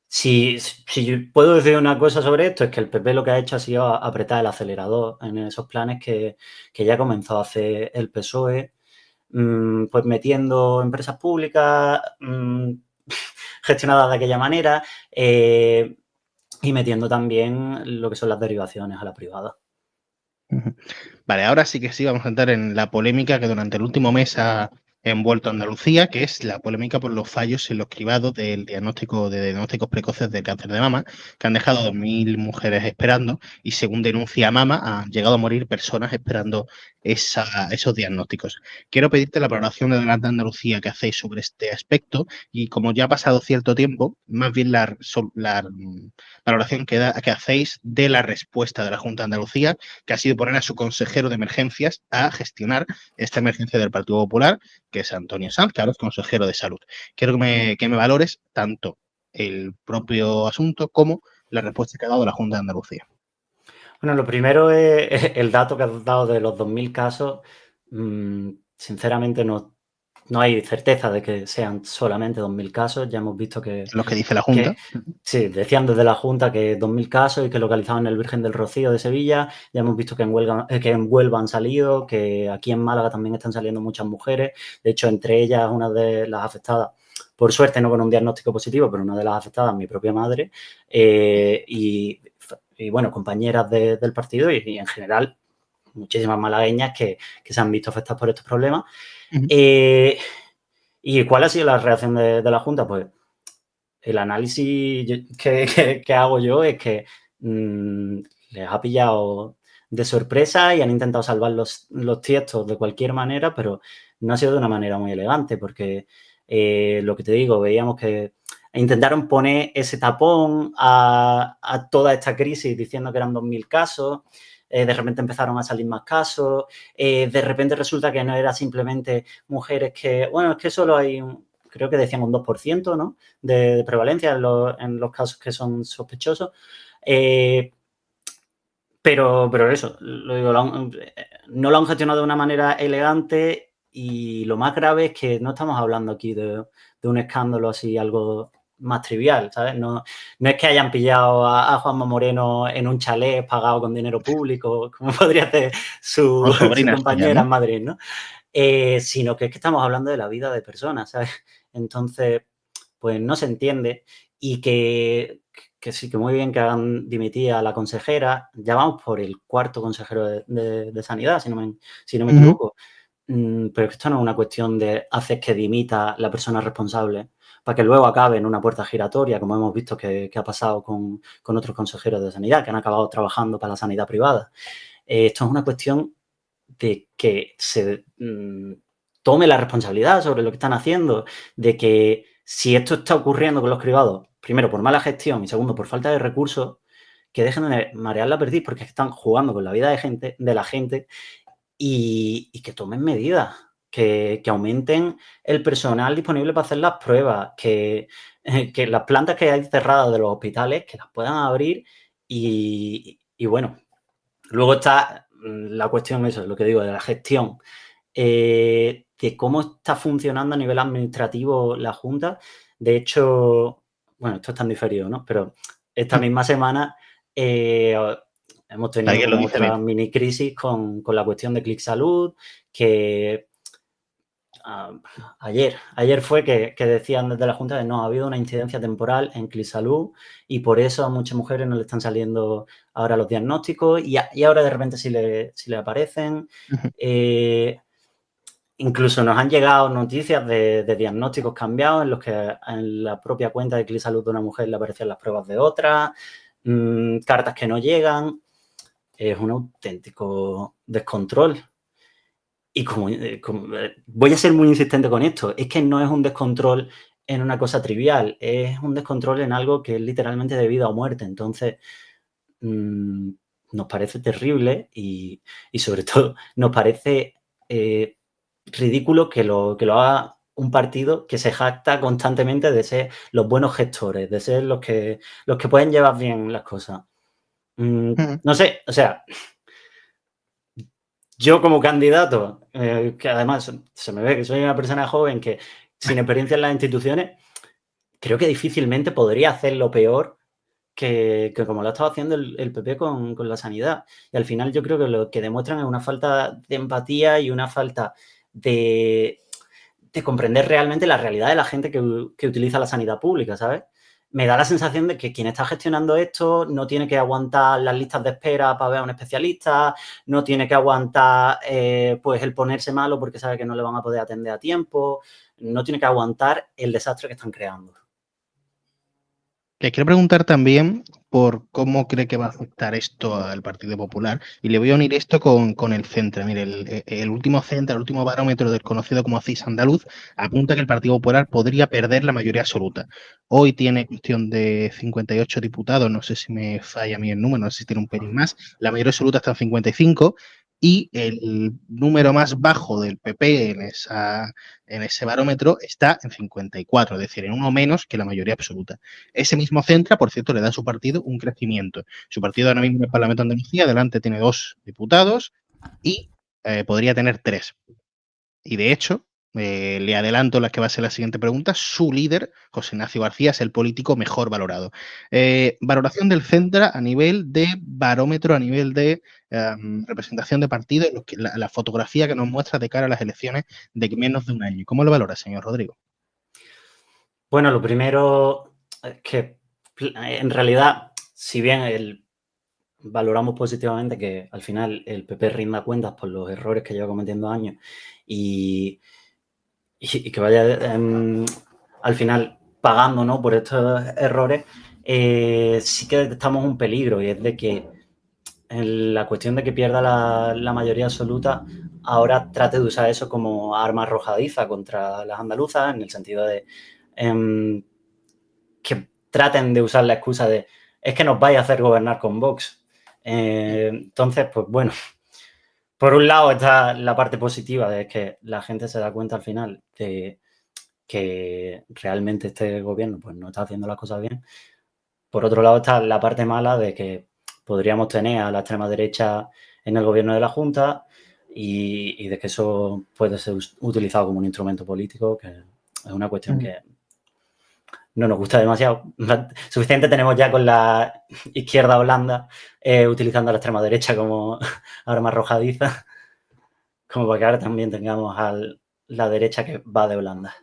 Si yo puedo decir una cosa sobre esto, es que el PP lo que ha hecho ha sido apretar el acelerador en esos planes que ya comenzó a hacer el PSOE, pues metiendo empresas públicas gestionadas de aquella manera, y metiendo también lo que son las derivaciones a la privada. Vale, ahora sí que sí vamos a entrar en la polémica que durante el último mes ha envuelto a Andalucía, que es la polémica por los fallos en los cribados del diagnóstico de diagnósticos precoces de cáncer de mama, que han dejado a 2.000 mujeres esperando y según denuncia Mama, han llegado a morir personas esperando esos diagnósticos. Quiero pedirte la valoración de la Andalucía que hacéis sobre este aspecto y como ya ha pasado cierto tiempo, más bien la valoración que hacéis de la respuesta de la Junta de Andalucía, que ha sido poner a su consejero de emergencias a gestionar esta emergencia del Partido Popular, que es Antonio Sanz, que ahora es consejero de salud. Quiero que me valores tanto el propio asunto como la respuesta que ha dado la Junta de Andalucía. Bueno, lo primero es el dato que has dado de los 2.000 casos. Sinceramente, no hay certeza de que sean solamente 2.000 casos. Ya hemos visto que... Lo que dice la Junta. Sí, decían desde la Junta que 2.000 casos y que localizaban el Virgen del Rocío de Sevilla. Ya hemos visto que en Huelva han salido, que aquí en Málaga también están saliendo muchas mujeres. De hecho, entre ellas, una de las afectadas, por suerte no con un diagnóstico positivo, pero una de las afectadas, mi propia madre, y bueno, compañeras del partido y en general muchísimas malagueñas que se han visto afectadas por estos problemas. ¿Y cuál ha sido la reacción de la Junta? Pues el análisis que hago yo es que les ha pillado de sorpresa y han intentado salvar los tiestos de cualquier manera, pero no ha sido de una manera muy elegante porque lo que te digo, veíamos que intentaron poner ese tapón a toda esta crisis diciendo que eran 2.000 casos. De repente empezaron a salir más casos. De repente resulta que no era simplemente mujeres que, bueno, es que solo hay creo que decían un 2%, ¿no?, de prevalencia en los casos que son sospechosos. Pero eso, lo digo, no lo han gestionado de una manera elegante y lo más grave es que no estamos hablando aquí de un escándalo así, algo más trivial, ¿sabes? No es que hayan pillado a Juanma Moreno en un chalet pagado con dinero público, como podría hacer su compañera en Madrid, ¿no? Sino que es que estamos hablando de la vida de personas, ¿sabes? Entonces, pues no se entiende y que sí, que muy bien que hagan dimitir a la consejera. Ya vamos por el cuarto consejero de Sanidad, si no me equivoco. Pero esto no es una cuestión de hacer que dimita la persona responsable para que luego acabe en una puerta giratoria, como hemos visto que ha pasado con otros consejeros de Sanidad que han acabado trabajando para la sanidad privada. Esto es una cuestión de que se tome la responsabilidad sobre lo que están haciendo, de que si esto está ocurriendo con los cribados, primero por mala gestión y segundo por falta de recursos, que dejen de marear la perdiz porque están jugando con la vida de la gente y que tomen medidas, que aumenten el personal disponible para hacer las pruebas, que las plantas que hay cerradas de los hospitales, que las puedan abrir y bueno, luego está la cuestión, eso es lo que digo, de la gestión, de cómo está funcionando a nivel administrativo la Junta. De hecho, bueno, esto está en diferido, ¿no? Pero esta misma semana hemos tenido como otra mini crisis con la cuestión de ClickSalud, que ayer fue que decían desde la Junta que no ha habido una incidencia temporal en ClickSalud y por eso a muchas mujeres no le están saliendo ahora los diagnósticos y ahora de repente sí le aparecen. Incluso nos han llegado noticias de diagnósticos cambiados en los que en la propia cuenta de ClickSalud de una mujer le aparecían las pruebas de otra, cartas que no llegan. Es un auténtico descontrol. Y voy a ser muy insistente con esto, es que no es un descontrol en una cosa trivial, es un descontrol en algo que es literalmente de vida o muerte. Entonces, nos parece terrible y sobre todo nos parece ridículo que lo haga un partido que se jacta constantemente de ser los buenos gestores, de ser los que pueden llevar bien las cosas. No sé, o sea, yo como candidato, que además se me ve que soy una persona joven que sin experiencia en las instituciones, creo que difícilmente podría hacer lo peor que como lo ha estado haciendo el PP con la sanidad. Y al final yo creo que lo que demuestran es una falta de empatía y una falta de comprender realmente la realidad de la gente que utiliza la sanidad pública, ¿sabes? me da la sensación de que quien está gestionando esto no tiene que aguantar las listas de espera para ver a un especialista, no tiene que aguantar pues el ponerse malo porque sabe que no le van a poder atender a tiempo, no tiene que aguantar el desastre que están creando. Les quiero preguntar también por cómo cree que va a afectar esto al Partido Popular. Y le voy a unir esto con el Centre. Mire, el último Centre, el último barómetro del conocido como CIS andaluz, apunta que el Partido Popular podría perder la mayoría absoluta. Hoy tiene cuestión de 58 diputados, no sé si me falla a mí el número, no sé si tiene un pelín más. La mayoría absoluta está en 55 y el número más bajo del PP en ese barómetro está en 54, es decir, en uno menos que la mayoría absoluta. Ese mismo Centra, por cierto, le da a su partido un crecimiento. Su partido ahora mismo en el Parlamento de Andalucía, adelante tiene 2 diputados y podría tener 3. Y de hecho, le adelanto la que va a ser la siguiente pregunta, su líder, José Ignacio García, es el político mejor valorado. Valoración del Centra a nivel de barómetro, a nivel de representación de partido, la fotografía que nos muestra de cara a las elecciones de menos de un año. ¿Cómo lo valora, señor Rodrigo? Bueno, lo primero es que en realidad, si bien valoramos positivamente que al final el PP rinda cuentas por los errores que lleva cometiendo años y que vaya al final pagando, ¿no?, por estos errores, sí que estamos en un peligro, y es de que en la cuestión de que pierda la mayoría absoluta ahora trate de usar eso como arma arrojadiza contra las andaluzas, en el sentido de que traten de usar la excusa de es que nos vais a hacer gobernar con Vox. Entonces, pues bueno, por un lado está la parte positiva de que la gente se da cuenta al final de que realmente este gobierno pues no está haciendo las cosas bien. Por otro lado está la parte mala de que podríamos tener a la extrema derecha en el gobierno de la Junta y de que eso puede ser utilizado como un instrumento político, que es una cuestión que no nos gusta demasiado. Suficiente tenemos ya con la izquierda blanda utilizando a la extrema derecha como arma arrojadiza, como para que ahora también tengamos a la derecha que va de blanda.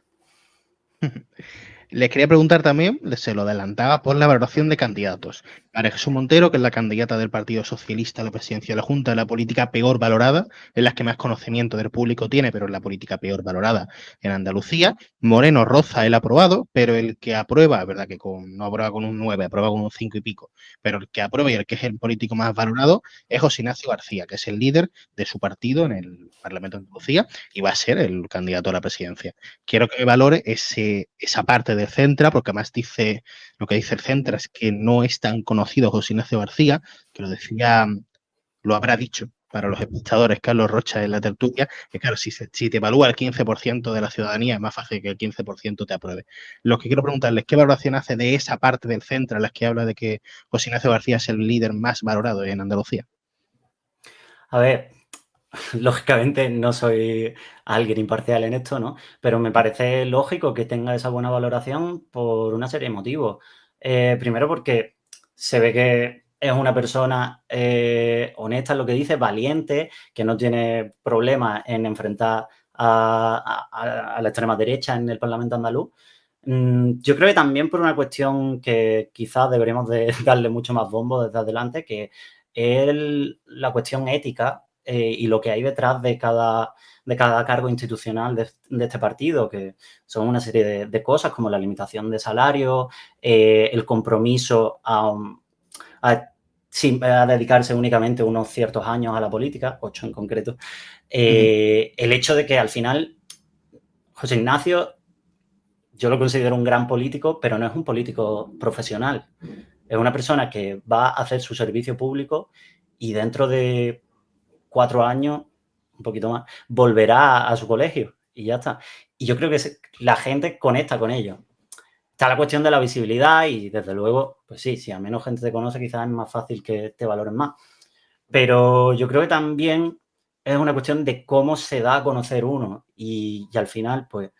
Les quería preguntar también, se lo adelantaba, por la valoración de candidatos. María Jesús Montero, que es la candidata del Partido Socialista a la presidencia de la Junta, es la política peor valorada, es la que más conocimiento del público tiene, pero es la política peor valorada en Andalucía. Moreno roza el aprobado, pero el que aprueba, es verdad que no aprueba con un 9, aprueba con un 5 y pico, pero el que aprueba y el que es el político más valorado es José Ignacio García, que es el líder de su partido en el Parlamento de Andalucía y va a ser el candidato a la presidencia. Quiero que valore esa parte del Centra, porque además lo que dice el Centra es que no es tan conocido José Ignacio García, que lo decía, lo habrá dicho para los espectadores Carlos Rocha en la tertulia, que claro, si te evalúa el 15% de la ciudadanía, es más fácil que el 15% te apruebe. Lo que quiero preguntarles, ¿qué valoración hace de esa parte del Centra en la que habla de que José Ignacio García es el líder más valorado en Andalucía? A ver, lógicamente no soy alguien imparcial en esto, ¿no? Pero me parece lógico que tenga esa buena valoración por una serie de motivos. Primero porque se ve que es una persona honesta en lo que dice, valiente, que no tiene problemas en enfrentar a la extrema derecha en el Parlamento andaluz. Yo creo que también por una cuestión que quizás deberíamos de darle mucho más bombo desde adelante, que es la cuestión ética y lo que hay detrás de cada cargo institucional de este partido, que son una serie de cosas como la limitación de salario, el compromiso a dedicarse únicamente unos ciertos años a la política, 8 en concreto, el hecho de que al final José Ignacio yo lo considero un gran político, pero no es un político profesional. Es una persona que va a hacer su servicio público y dentro de 4 años, un poquito más, volverá a su colegio y ya está. Y yo creo que la gente conecta con ello. Está la cuestión de la visibilidad y, desde luego, pues sí, si a menos gente te conoce, quizás es más fácil que te valoren más. Pero yo creo que también es una cuestión de cómo se da a conocer uno y al final, pues,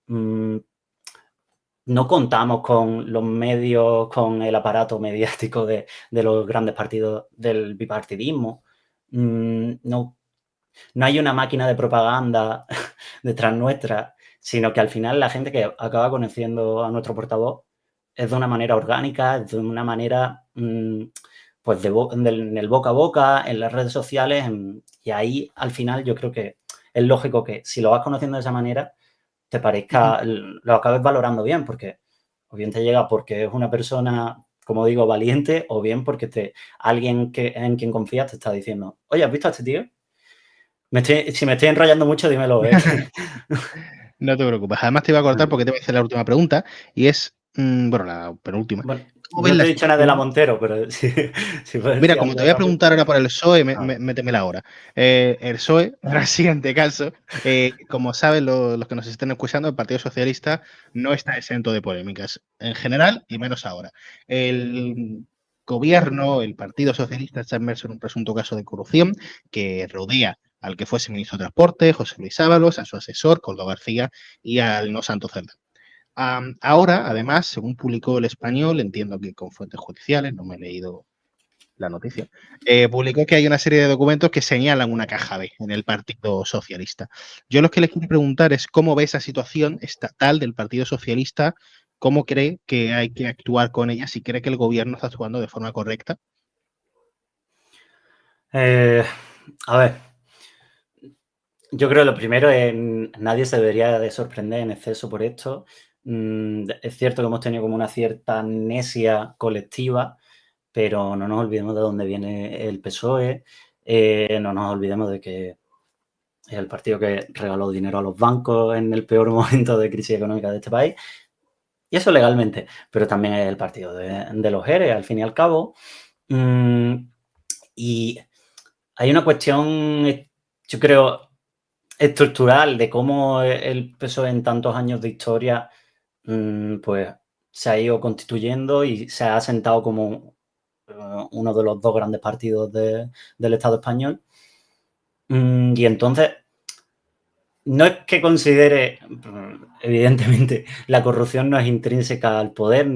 no contamos con los medios, con el aparato mediático de los grandes partidos del bipartidismo. No hay una máquina de propaganda detrás nuestra, sino que al final la gente que acaba conociendo a nuestro portavoz es de una manera orgánica, es de una manera, pues, en el boca a boca, en las redes sociales, y ahí, al final, yo creo que es lógico que si lo vas conociendo de esa manera, te parezca, lo acabes valorando bien, porque o bien te llega porque es una persona, como digo, valiente, o bien porque alguien en quien confías te está diciendo, oye, ¿has visto a este tío? Si me estoy enrollando mucho, dímelo. No te preocupes. Además te iba a cortar porque te voy a hacer la última pregunta y es, bueno, la penúltima. Bueno, ¿Cómo ves no te la he dicho nada de la situación? Montero, pero si puedes Mira, decir como algo te de voy a cambio. preguntar ahora por el PSOE, Ah, métemela ahora. El PSOE, ahora siguiente caso, como saben los que nos estén escuchando, el Partido Socialista no está exento de polémicas, en general y menos ahora. El gobierno, el Partido Socialista, está inmerso en un presunto caso de corrupción que rodea al que fuese ministro de Transporte, José Luis Ábalos, a su asesor, Koldo García, y al no santo Cerdán. Ahora, además, según publicó El Español, entiendo que con fuentes judiciales, no me he leído la noticia, publicó que hay una serie de documentos que señalan una caja B en el Partido Socialista. Yo lo que les quiero preguntar es cómo ve esa situación estatal del Partido Socialista, cómo cree que hay que actuar con ella, si cree que el gobierno está actuando de forma correcta. A ver, yo creo que lo primero es, nadie se debería de sorprender en exceso por esto. Es cierto que hemos tenido como una cierta amnesia colectiva, pero no nos olvidemos de dónde viene el PSOE, no nos olvidemos de que es el partido que regaló dinero a los bancos en el peor momento de crisis económica de este país, y eso legalmente, pero también es el partido de los ERE, al fin y al cabo. Y hay una cuestión, yo creo, estructural de cómo el PSOE en tantos años de historia, pues se ha ido constituyendo y se ha asentado como uno de los dos grandes partidos del Estado español. Y entonces, no es que considere, evidentemente, la corrupción no es intrínseca al poder,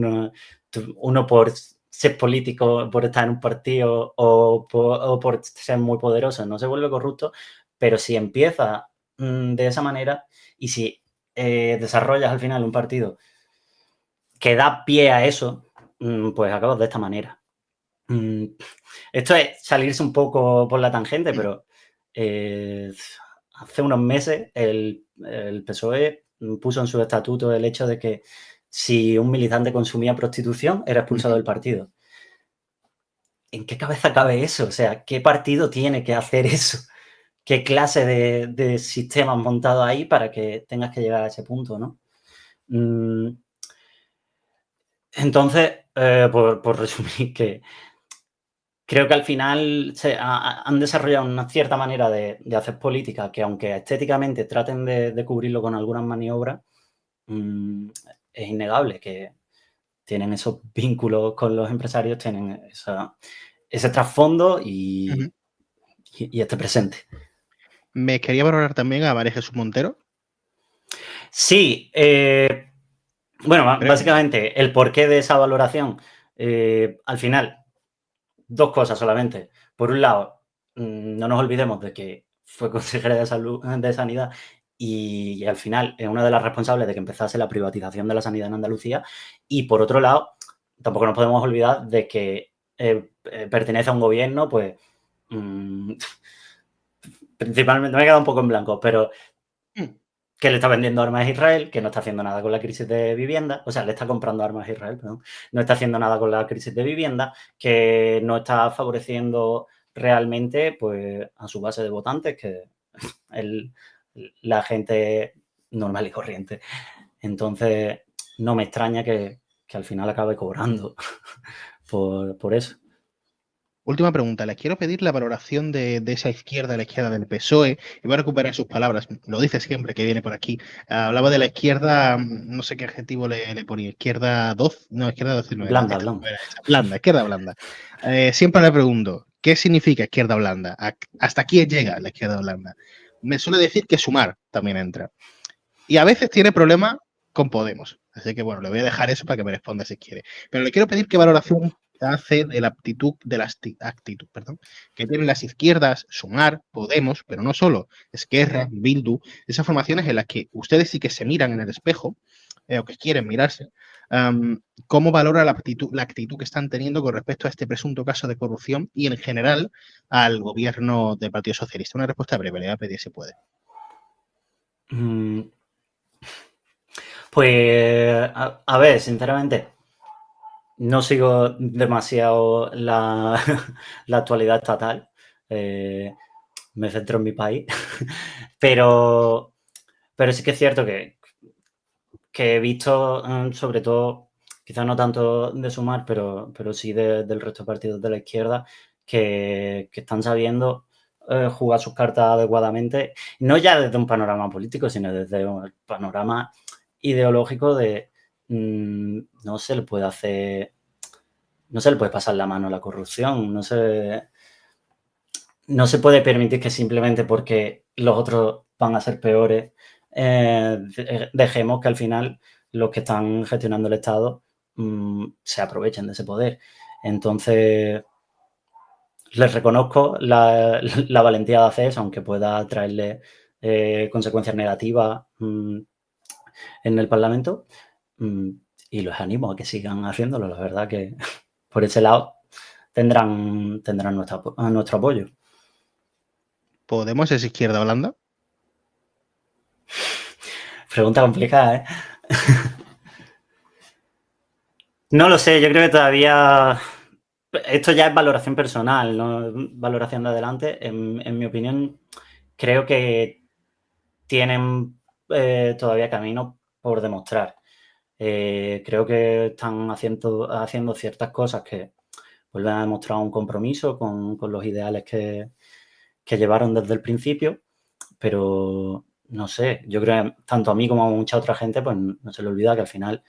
uno por ser político, por estar en un partido o por ser muy poderoso, no se vuelve corrupto, pero si empieza de esa manera y si desarrollas al final un partido que da pie a eso, pues acabas de esta manera. Esto es salirse un poco por la tangente, pero hace unos meses el PSOE puso en su estatuto el hecho de que si un militante consumía prostitución era expulsado del partido. ¿En qué cabeza cabe eso? O sea, ¿qué partido tiene que hacer eso? ¿Qué clase de sistema has montado ahí para que tengas que llegar a ese punto, no? Entonces, por resumir, que creo que al final han desarrollado una cierta manera de hacer política que, aunque estéticamente traten de cubrirlo con algunas maniobras, es innegable que tienen esos vínculos con los empresarios, tienen ese trasfondo y este presente. Me quería valorar también a María Jesús Montero. Sí, bueno, básicamente el porqué de esa valoración, al final, dos cosas solamente. Por un lado, no nos olvidemos de que fue consejera de Sanidad y al final es una de las responsables de que empezase la privatización de la sanidad en Andalucía. Y por otro lado, tampoco nos podemos olvidar de que pertenece a un gobierno, pues, principalmente, me he quedado un poco en blanco, pero que le está vendiendo armas a Israel, que no está haciendo nada con la crisis de vivienda, o sea, le está comprando armas a Israel, perdón, no está haciendo nada con la crisis de vivienda, que no está favoreciendo realmente, pues, a su base de votantes, que la gente normal y corriente. Entonces, no me extraña que al final acabe cobrando por eso. Última pregunta, les quiero pedir la valoración de esa izquierda, la izquierda del PSOE, y voy a recuperar sus palabras, lo dice siempre que viene por aquí. Hablaba de la izquierda, no sé qué adjetivo le ponía, izquierda 2, no, izquierda 12 no era. Blanda, blanda. Blanda, izquierda blanda. Siempre le pregunto, ¿qué significa izquierda blanda? ¿Hasta quién llega la izquierda blanda? Me suele decir que Sumar también entra. Y a veces tiene problemas con Podemos. Así que bueno, le voy a dejar eso para que me responda si quiere. Pero le quiero pedir qué valoración hace de la actitud que tienen las izquierdas, Sumar, Podemos, pero no solo, Esquerra, Bildu, esas formaciones en las que ustedes sí que se miran en el espejo, o que quieren mirarse, ¿Cómo valora la actitud que están teniendo con respecto a este presunto caso de corrupción y en general al gobierno del Partido Socialista? Una respuesta breve, le voy a pedir si puede. Pues, a ver, sinceramente, no sigo demasiado la actualidad estatal. Me centro en mi país. Pero sí que es cierto que he visto, sobre todo, quizás no tanto de Sumar, pero sí del resto de partidos de la izquierda, que están sabiendo jugar sus cartas adecuadamente, no ya desde un panorama político, sino desde un panorama ideológico de no se le puede pasar la mano a la corrupción, no se puede permitir que simplemente porque los otros van a ser peores, dejemos que al final los que están gestionando el Estado se aprovechen de ese poder. Entonces, les reconozco la valentía de hacer eso, aunque pueda traerle consecuencias negativas en el Parlamento, y los animo a que sigan haciéndolo. La verdad que por ese lado tendrán nuestro apoyo. ¿Podemos es izquierda blanda? Pregunta complicada, ¿eh? No lo sé, yo creo que todavía... Esto ya es valoración personal, no valoración de adelante. En mi opinión, creo que tienen todavía camino por demostrar. Creo que están haciendo ciertas cosas que vuelven a demostrar un compromiso con los ideales que llevaron desde el principio, pero no sé, yo creo que tanto a mí como a mucha otra gente, pues no se le olvida que al final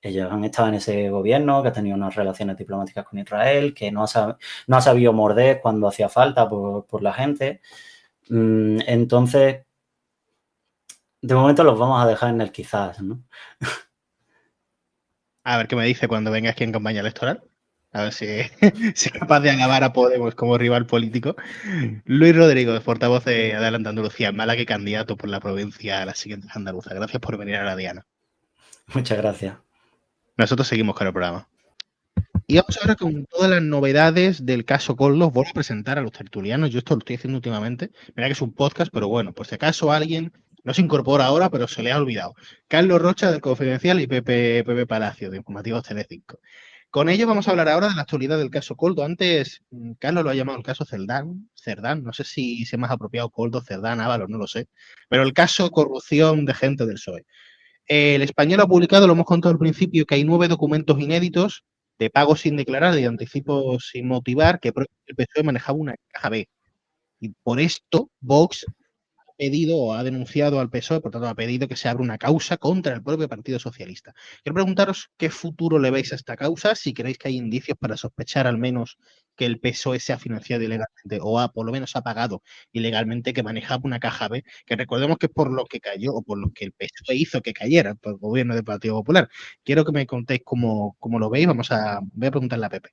ellos han estado en ese gobierno, que ha tenido unas relaciones diplomáticas con Israel, que no ha sabido morder cuando hacía falta por la gente. Entonces, de momento los vamos a dejar en el quizás, ¿no? A ver qué me dice cuando venga aquí en campaña electoral. A ver si es capaz de alabar a Podemos como rival político. Luis Rodrigo, portavoz de Adelante Andalucía, en Málaga y candidato por la provincia a las siguientes andaluzas. Gracias por venir a la diana. Muchas gracias. Nosotros seguimos con el programa. Y vamos ahora con todas las novedades del caso Koldo. Voy a presentar a los tertulianos. Yo esto lo estoy haciendo últimamente. Mira que es un podcast, pero bueno, por si acaso alguien no se incorpora ahora, pero se le ha olvidado. Carlos Rocha, del Confidencial, y Pepe Palacio, de Informativos Telecinco. Con ello vamos a hablar ahora de la actualidad del caso Koldo. Antes, Carlos lo ha llamado el caso Cerdán, no sé si se más apropiado Koldo, Cerdán, Ábalos, no lo sé. Pero el caso corrupción de gente del PSOE. El Español ha publicado, lo hemos contado al principio, que hay 9 documentos inéditos de pagos sin declarar y de anticipos sin motivar que prueban que el PSOE manejaba una caja B. Y por esto Vox ha pedido o ha denunciado al PSOE, por tanto ha pedido que se abra una causa contra el propio Partido Socialista. Quiero preguntaros qué futuro le veis a esta causa, si creéis que hay indicios para sospechar al menos que el PSOE se ha financiado ilegalmente o por lo menos ha pagado ilegalmente, que manejaba una caja B, que recordemos que es por lo que cayó o por lo que el PSOE hizo que cayera por el gobierno del Partido Popular. Quiero que me contéis cómo lo veis. Voy a preguntarle a Pepe.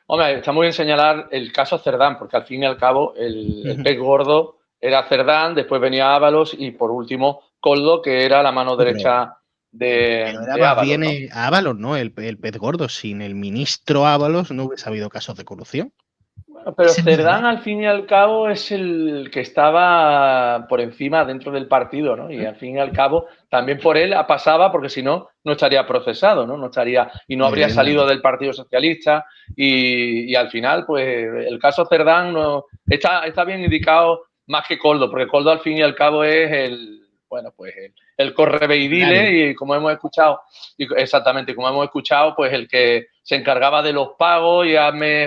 Hombre, está muy bien señalar el caso Cerdán, porque al fin y al cabo el pez gordo era Cerdán, después venía Ábalos y por último Koldo, que era la mano derecha de Ábalos. Viene Ábalos, ¿no? El pez gordo. Sin el ministro Ábalos no hubiese habido casos de corrupción. Bueno, pero Cerdán al fin y al cabo es el que estaba por encima dentro del partido, ¿no? Y al fin y al cabo también por él pasaba, porque si no, no estaría procesado, ¿no? No habría salido del Partido Socialista y al final, pues el caso Cerdán no está bien indicado más que Koldo, porque Koldo al fin y al cabo es el correveidile y como hemos escuchado, pues el que se encargaba de los pagos y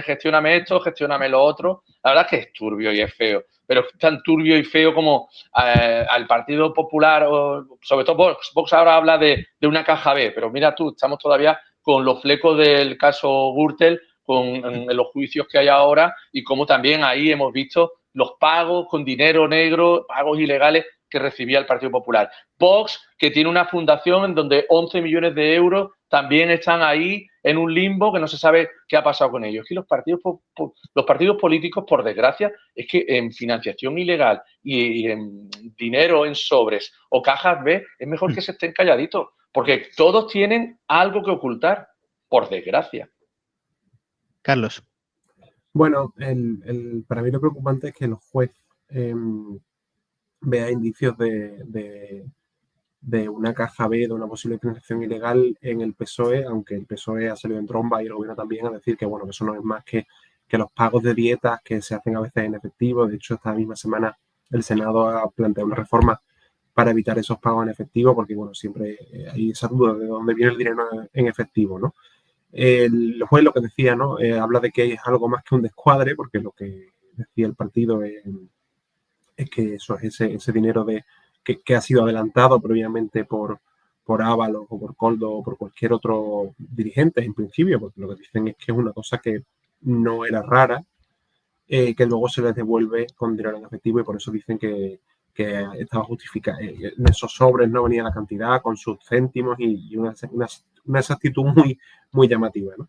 gestióname esto, gestióname lo otro. La verdad es que es turbio y es feo, pero es tan turbio y feo como al Partido Popular, o sobre todo Vox ahora habla de una caja B, pero mira tú, estamos todavía con los flecos del caso Gürtel, con los juicios que hay ahora y como también ahí hemos visto los pagos con dinero negro, pagos ilegales que recibía el Partido Popular. Vox, que tiene una fundación en donde 11 millones de euros también están ahí en un limbo que no se sabe qué ha pasado con ellos. Es que los partidos políticos, por desgracia, es que en financiación ilegal y en dinero en sobres o cajas B, es mejor que se estén calladitos, porque todos tienen algo que ocultar, por desgracia. Carlos. Bueno, para mí lo preocupante es que el juez vea indicios de una caja B, de una posible financiación ilegal en el PSOE, aunque el PSOE ha salido en tromba y el gobierno también a decir que, bueno, que eso no es más que los pagos de dietas que se hacen a veces en efectivo. De hecho, esta misma semana el Senado ha planteado una reforma para evitar esos pagos en efectivo, porque, bueno, siempre hay esa duda de dónde viene el dinero en efectivo, ¿no? El juez lo que decía, ¿no? Habla de que es algo más que un descuadre, porque lo que decía el partido es que eso es ese dinero que ha sido adelantado previamente por Ábalos o por Koldo o por cualquier otro dirigente en principio, porque lo que dicen es que es una cosa que no era rara, que luego se les devuelve con dinero en efectivo, y por eso dicen que estaba justificada. En esos sobres no venía la cantidad con sus céntimos y una exactitud muy, muy llamativa, ¿no?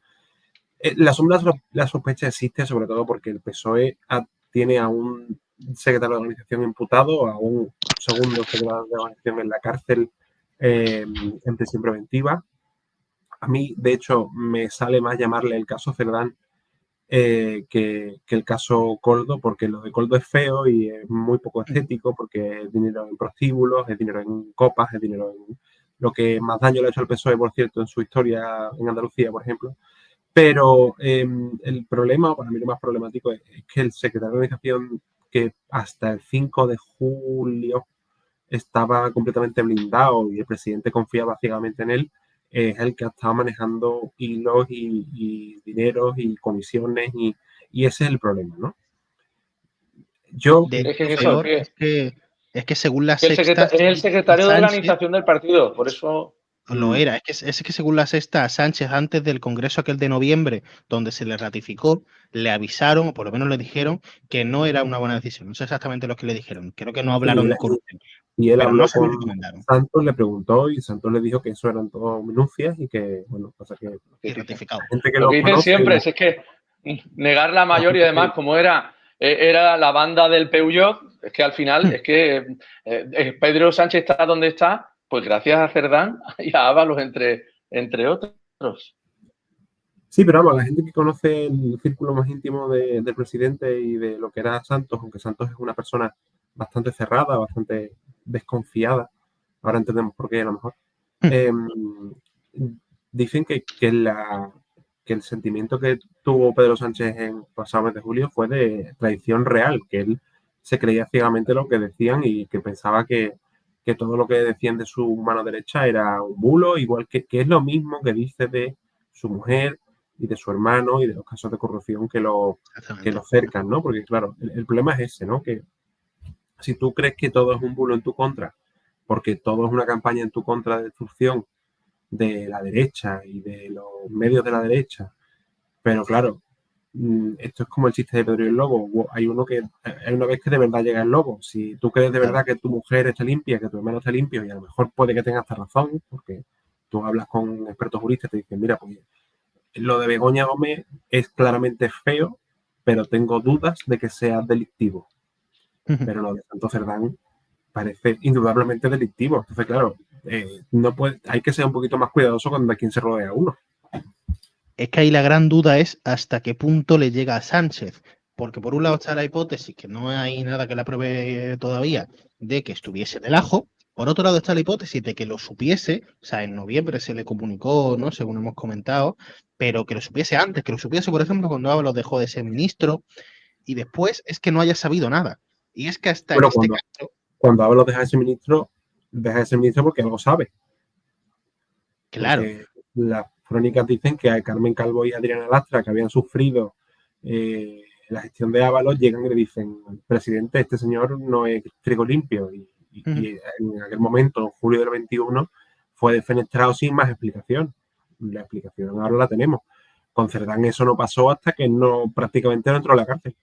La sospecha existe sobre todo porque el PSOE tiene a un secretario de organización imputado, a un segundo secretario de organización en la cárcel en prisión preventiva. A mí, de hecho, me sale más llamarle el caso Cerdán que el caso Koldo, porque lo de Koldo es feo y es muy poco estético, porque es dinero en prostíbulos, es dinero en copas, es dinero en lo que más daño le ha hecho al PSOE, por cierto, en su historia en Andalucía, por ejemplo. Pero el problema, para mí lo más problemático, es que el secretario de organización, que hasta el 5 de julio estaba completamente blindado y el presidente confiaba ciegamente en él, es el que ha estado manejando hilos y dineros y comisiones, y ese es el problema, ¿no? Yo, Es que eso, peor es que según la es Sexta, el secretario de Sánchez organización del partido, por eso. lo era. Es que según la Sexta, a Sánchez, antes del Congreso aquel de noviembre, donde se le ratificó, le avisaron, o por lo menos le dijeron, que no era una buena decisión. No sé exactamente lo que le dijeron. Creo que no hablaron de corrupción. y él Pero no habló se lo con recomendaron. Santos, le preguntó y Santos le dijo que eso eran todo minucias y que, bueno, cosa que Y ratificado. la gente que Lo lo que dicen conoce, siempre es que negar la mayor y además, como era la banda del Peugeot, es que al final es que Pedro Sánchez está donde está, pues gracias a Cerdán y a Ábalos, entre otros. Sí, pero vamos, la gente que conoce el círculo más íntimo del presidente y de lo que era Santos, aunque Santos es una persona bastante cerrada, bastante desconfiada, ahora entendemos por qué a lo mejor, dicen que el sentimiento que tuvo Pedro Sánchez en pasado mes de julio fue de traición real, que él se creía ciegamente lo que decían y que pensaba que todo lo que decían de su mano derecha era un bulo, igual que es lo mismo que dice de su mujer y de su hermano y de los casos de corrupción que lo cercan, ¿no? Porque claro, el problema es ese, ¿no? Que si tú crees que todo es un bulo en tu contra, porque todo es una campaña en tu contra de destrucción de la derecha y de los medios de la derecha, pero claro, esto es como el chiste de Pedro y el Lobo. Hay una vez que de verdad llega el lobo. Si tú crees de verdad que tu mujer está limpia, que tu hermano está limpio, y a lo mejor puede que tengas hasta razón, porque tú hablas con expertos juristas y te dicen, mira, pues lo de Begoña Gómez es claramente feo, pero tengo dudas de que sea delictivo. Pero lo de Santos Cerdán parece indudablemente delictivo. Entonces, claro, hay que ser un poquito más cuidadoso con de quién se rodea uno. Es que ahí la gran duda es hasta qué punto le llega a Sánchez. Porque por un lado está la hipótesis, que no hay nada que la pruebe todavía, de que estuviese del ajo. Por otro lado está la hipótesis de que lo supiese, o sea, en noviembre se le comunicó, ¿no? Según hemos comentado, pero que lo supiese antes, que lo supiese, por ejemplo, cuando Ábalos dejó de ser ministro, y después es que no haya sabido nada. Y es que hasta en este caso... Cuando Ábalos deja de ser ministro porque algo sabe. Claro. Porque las crónicas dicen que a Carmen Calvo y Adriana Lastra, que habían sufrido la gestión de Ábalos, llegan y le dicen, presidente, este señor no es trigo limpio. Y en aquel momento, en julio del 21, fue defenestrado sin más explicación. La explicación ahora la tenemos. Con Cerdán eso no pasó hasta que prácticamente no entró a la cárcel.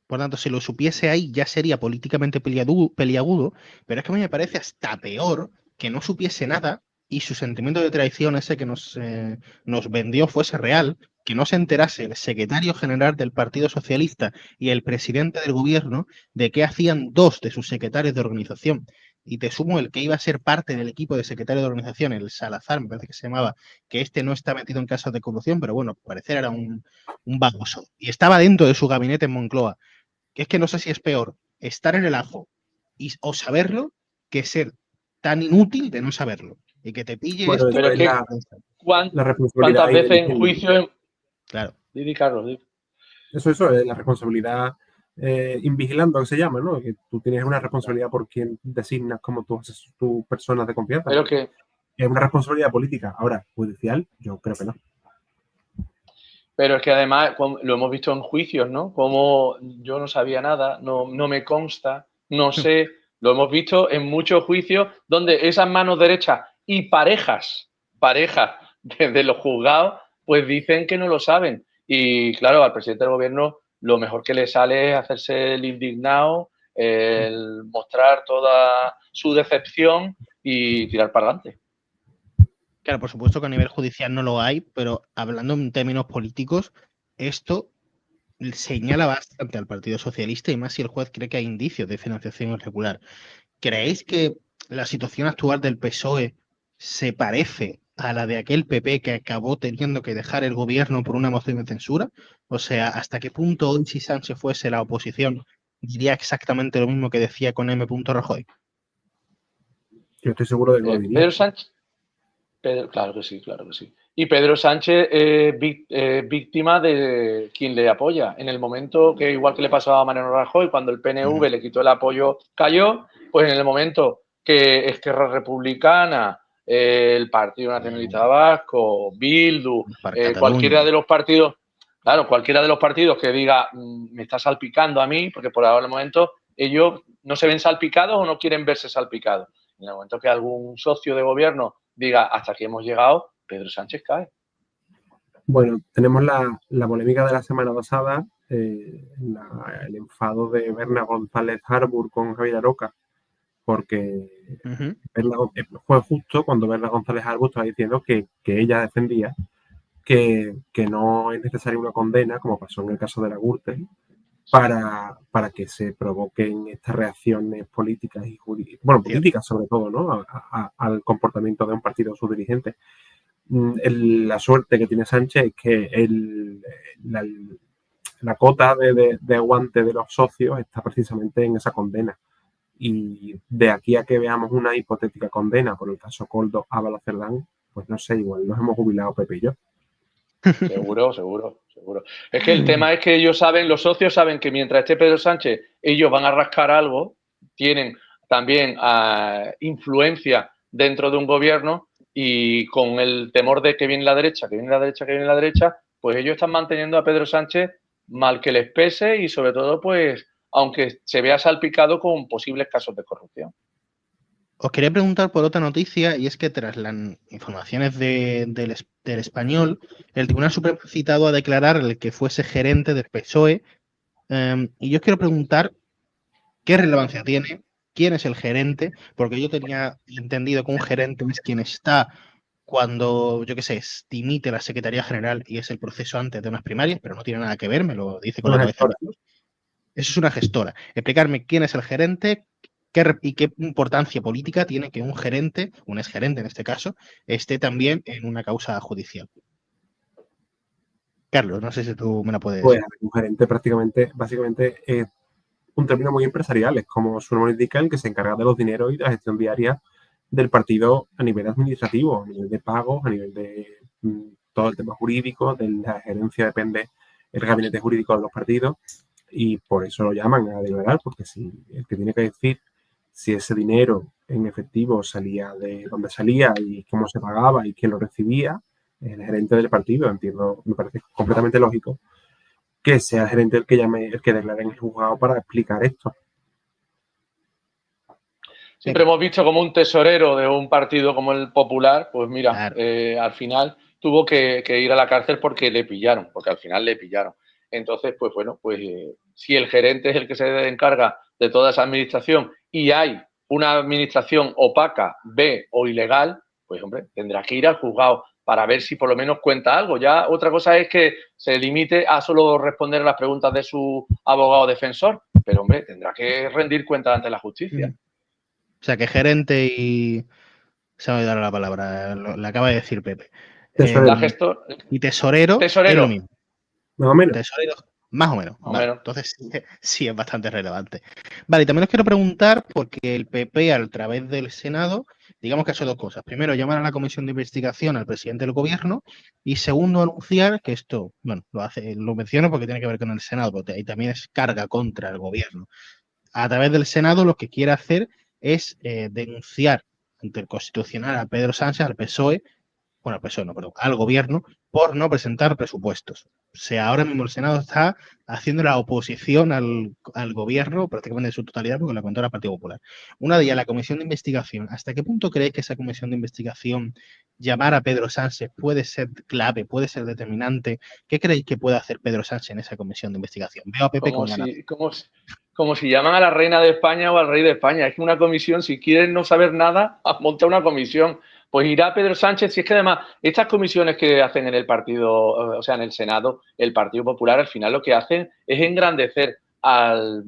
Por tanto, si lo supiese ahí ya sería políticamente peliagudo, pero es que a mí me parece hasta peor que no supiese nada y su sentimiento de traición ese que nos vendió fuese real, que no se enterase el secretario general del Partido Socialista y el presidente del gobierno de qué hacían dos de sus secretarios de organización, y te sumo el que iba a ser parte del equipo de secretario de organización, el Salazar, me parece que se llamaba, que este no está metido en casos de corrupción, pero bueno, parecer era un baboso. Y estaba dentro de su gabinete en Moncloa. Que es que no sé si es peor estar en el ajo o saberlo que ser tan inútil de no saberlo. Y que te pille Bueno, esto. eso Pero es es que la responsabilidad ¿cuántas ahí veces en juicio? Claro. Didi, Carlos, di. Eso es la responsabilidad invigilando, que se llama, ¿no? Que tú tienes una responsabilidad por quien designas como tus personas de confianza, Pero ¿no? que, Es una responsabilidad política. Ahora, judicial, yo creo que no. pero es que además lo hemos visto en juicios, ¿no? Como yo no sabía nada, no me consta, no sé. Lo hemos visto en muchos juicios donde esas manos derechas y parejas de los juzgados, pues dicen que no lo saben. Y claro, al presidente del gobierno lo mejor que le sale es hacerse el indignado, el mostrar toda su decepción y tirar para adelante. Claro, por supuesto que a nivel judicial no lo hay, pero hablando en términos políticos, esto señala bastante al Partido Socialista y más si el juez cree que hay indicios de financiación irregular. ¿Creéis que la situación actual del PSOE se parece a la de aquel PP que acabó teniendo que dejar el gobierno por una moción de censura? O sea, ¿hasta qué punto hoy si Sánchez fuese la oposición diría exactamente lo mismo que decía con M. Rajoy? Yo estoy seguro de que lo diría. Pedro Sánchez, claro que sí, claro que sí. Y Pedro Sánchez es víctima de quien le apoya. En el momento que, igual que le pasó a Mariano Rajoy, cuando el PNV le quitó el apoyo, cayó, pues en el momento que Esquerra Republicana, el Partido Nacionalista Vasco, Bildu, cualquiera de los partidos, claro, cualquiera de los partidos que diga me está salpicando a mí, porque por ahora en el momento ellos no se ven salpicados o no quieren verse salpicados. En el momento que algún socio de gobierno diga hasta aquí hemos llegado, Pedro Sánchez cae. Bueno, tenemos la polémica de la semana pasada, el enfado de Berna González Harbour con Javier Aroca, porque fue justo cuando Berna González Harbour estaba diciendo que ella defendía que no es necesaria una condena, como pasó en el caso de la Gürtel, para que se provoquen estas reacciones políticas y jurídicas, bueno, políticas sobre todo, ¿no? Al comportamiento de un partido o sus dirigentes. La suerte que tiene Sánchez es que la cota de aguante de los socios está precisamente en esa condena. Y de aquí a que veamos una hipotética condena por el caso Koldo Ábalos Cerdán, pues no sé, igual nos hemos jubilado Pepe y yo. Seguro. Es que el tema es que ellos saben, los socios saben que mientras esté Pedro Sánchez, ellos van a rascar algo, tienen también influencia dentro de un gobierno y con el temor de que viene la derecha, pues ellos están manteniendo a Pedro Sánchez mal que les pese y sobre todo, pues, aunque se vea salpicado con posibles casos de corrupción. Os quería preguntar por otra noticia, y es que tras las informaciones del Español, el Tribunal Supremo ha citado a declarar el que fuese gerente del PSOE, y yo os quiero preguntar qué relevancia tiene, quién es el gerente, porque yo tenía entendido que un gerente es quien está cuando, yo qué sé, dimite la Secretaría General y es el proceso antes de unas primarias, pero no tiene nada que ver, me lo dice con la cabeza. Eso es una gestora. Explicarme quién es el gerente y qué importancia política tiene que un gerente, un exgerente en este caso, esté también en una causa judicial. Carlos, no sé si tú me la puedes decir. Pues un gerente básicamente es un término muy empresarial, es como su nombre indica, el que se encarga de los dineros y de la gestión diaria del partido a nivel administrativo, a nivel de pagos, a nivel de todo el tema jurídico, de la gerencia depende el gabinete jurídico de los partidos y por eso lo llaman a declarar, porque si el que tiene que decir si ese dinero en efectivo salía de dónde salía y cómo se pagaba y quién lo recibía, el gerente del partido, entiendo, me parece completamente lógico que sea el gerente el que declare en el juzgado para explicar esto. Siempre hemos visto como un tesorero de un partido como el Popular, pues mira, claro. Al final tuvo que ir a la cárcel porque al final le pillaron. Entonces, pues bueno, pues si el gerente es el que se encarga de toda esa administración y hay una administración opaca, o ilegal, pues hombre, tendrá que ir al juzgado para ver si por lo menos cuenta algo. Ya otra cosa es que se limite a solo responder a las preguntas de su abogado defensor, pero hombre, tendrá que rendir cuentas ante la justicia. O sea, que gerente y... Se me ha olvidado la palabra, la acaba de decir Pepe. La Tesorero, gestor, Y tesorero es lo tesorero, mismo. más o menos. Tesorero, más o menos. más o Vale, menos. entonces sí es bastante relevante. Vale, y también os quiero preguntar, porque el PP a través del Senado, digamos que ha hecho dos cosas. Primero, llamar a la comisión de investigación al presidente del gobierno y segundo, anunciar que esto, bueno, lo menciono porque tiene que ver con el Senado, porque ahí también es carga contra el gobierno. A través del Senado lo que quiere hacer es denunciar ante el Constitucional a Pedro Sánchez, al PSOE, bueno, al PSOE no, perdón, al gobierno, por no presentar presupuestos. O sea, ahora mismo el Senado está haciendo la oposición al gobierno prácticamente en su totalidad porque la controla el Partido Popular. Una de ellas, la comisión de investigación. ¿Hasta qué punto creéis que esa comisión de investigación, llamar a Pedro Sánchez, puede ser clave, puede ser determinante? ¿Qué creéis que puede hacer Pedro Sánchez en esa comisión de investigación? Veo a Pepe Como con ganas. si, como, como si llaman a la reina de España o al rey de España. Es que una comisión, si quieren no saber nada, monta una comisión. Pues irá Pedro Sánchez, si es que además estas comisiones que hacen en el partido, o sea, en el Senado, el Partido Popular, al final lo que hacen es engrandecer al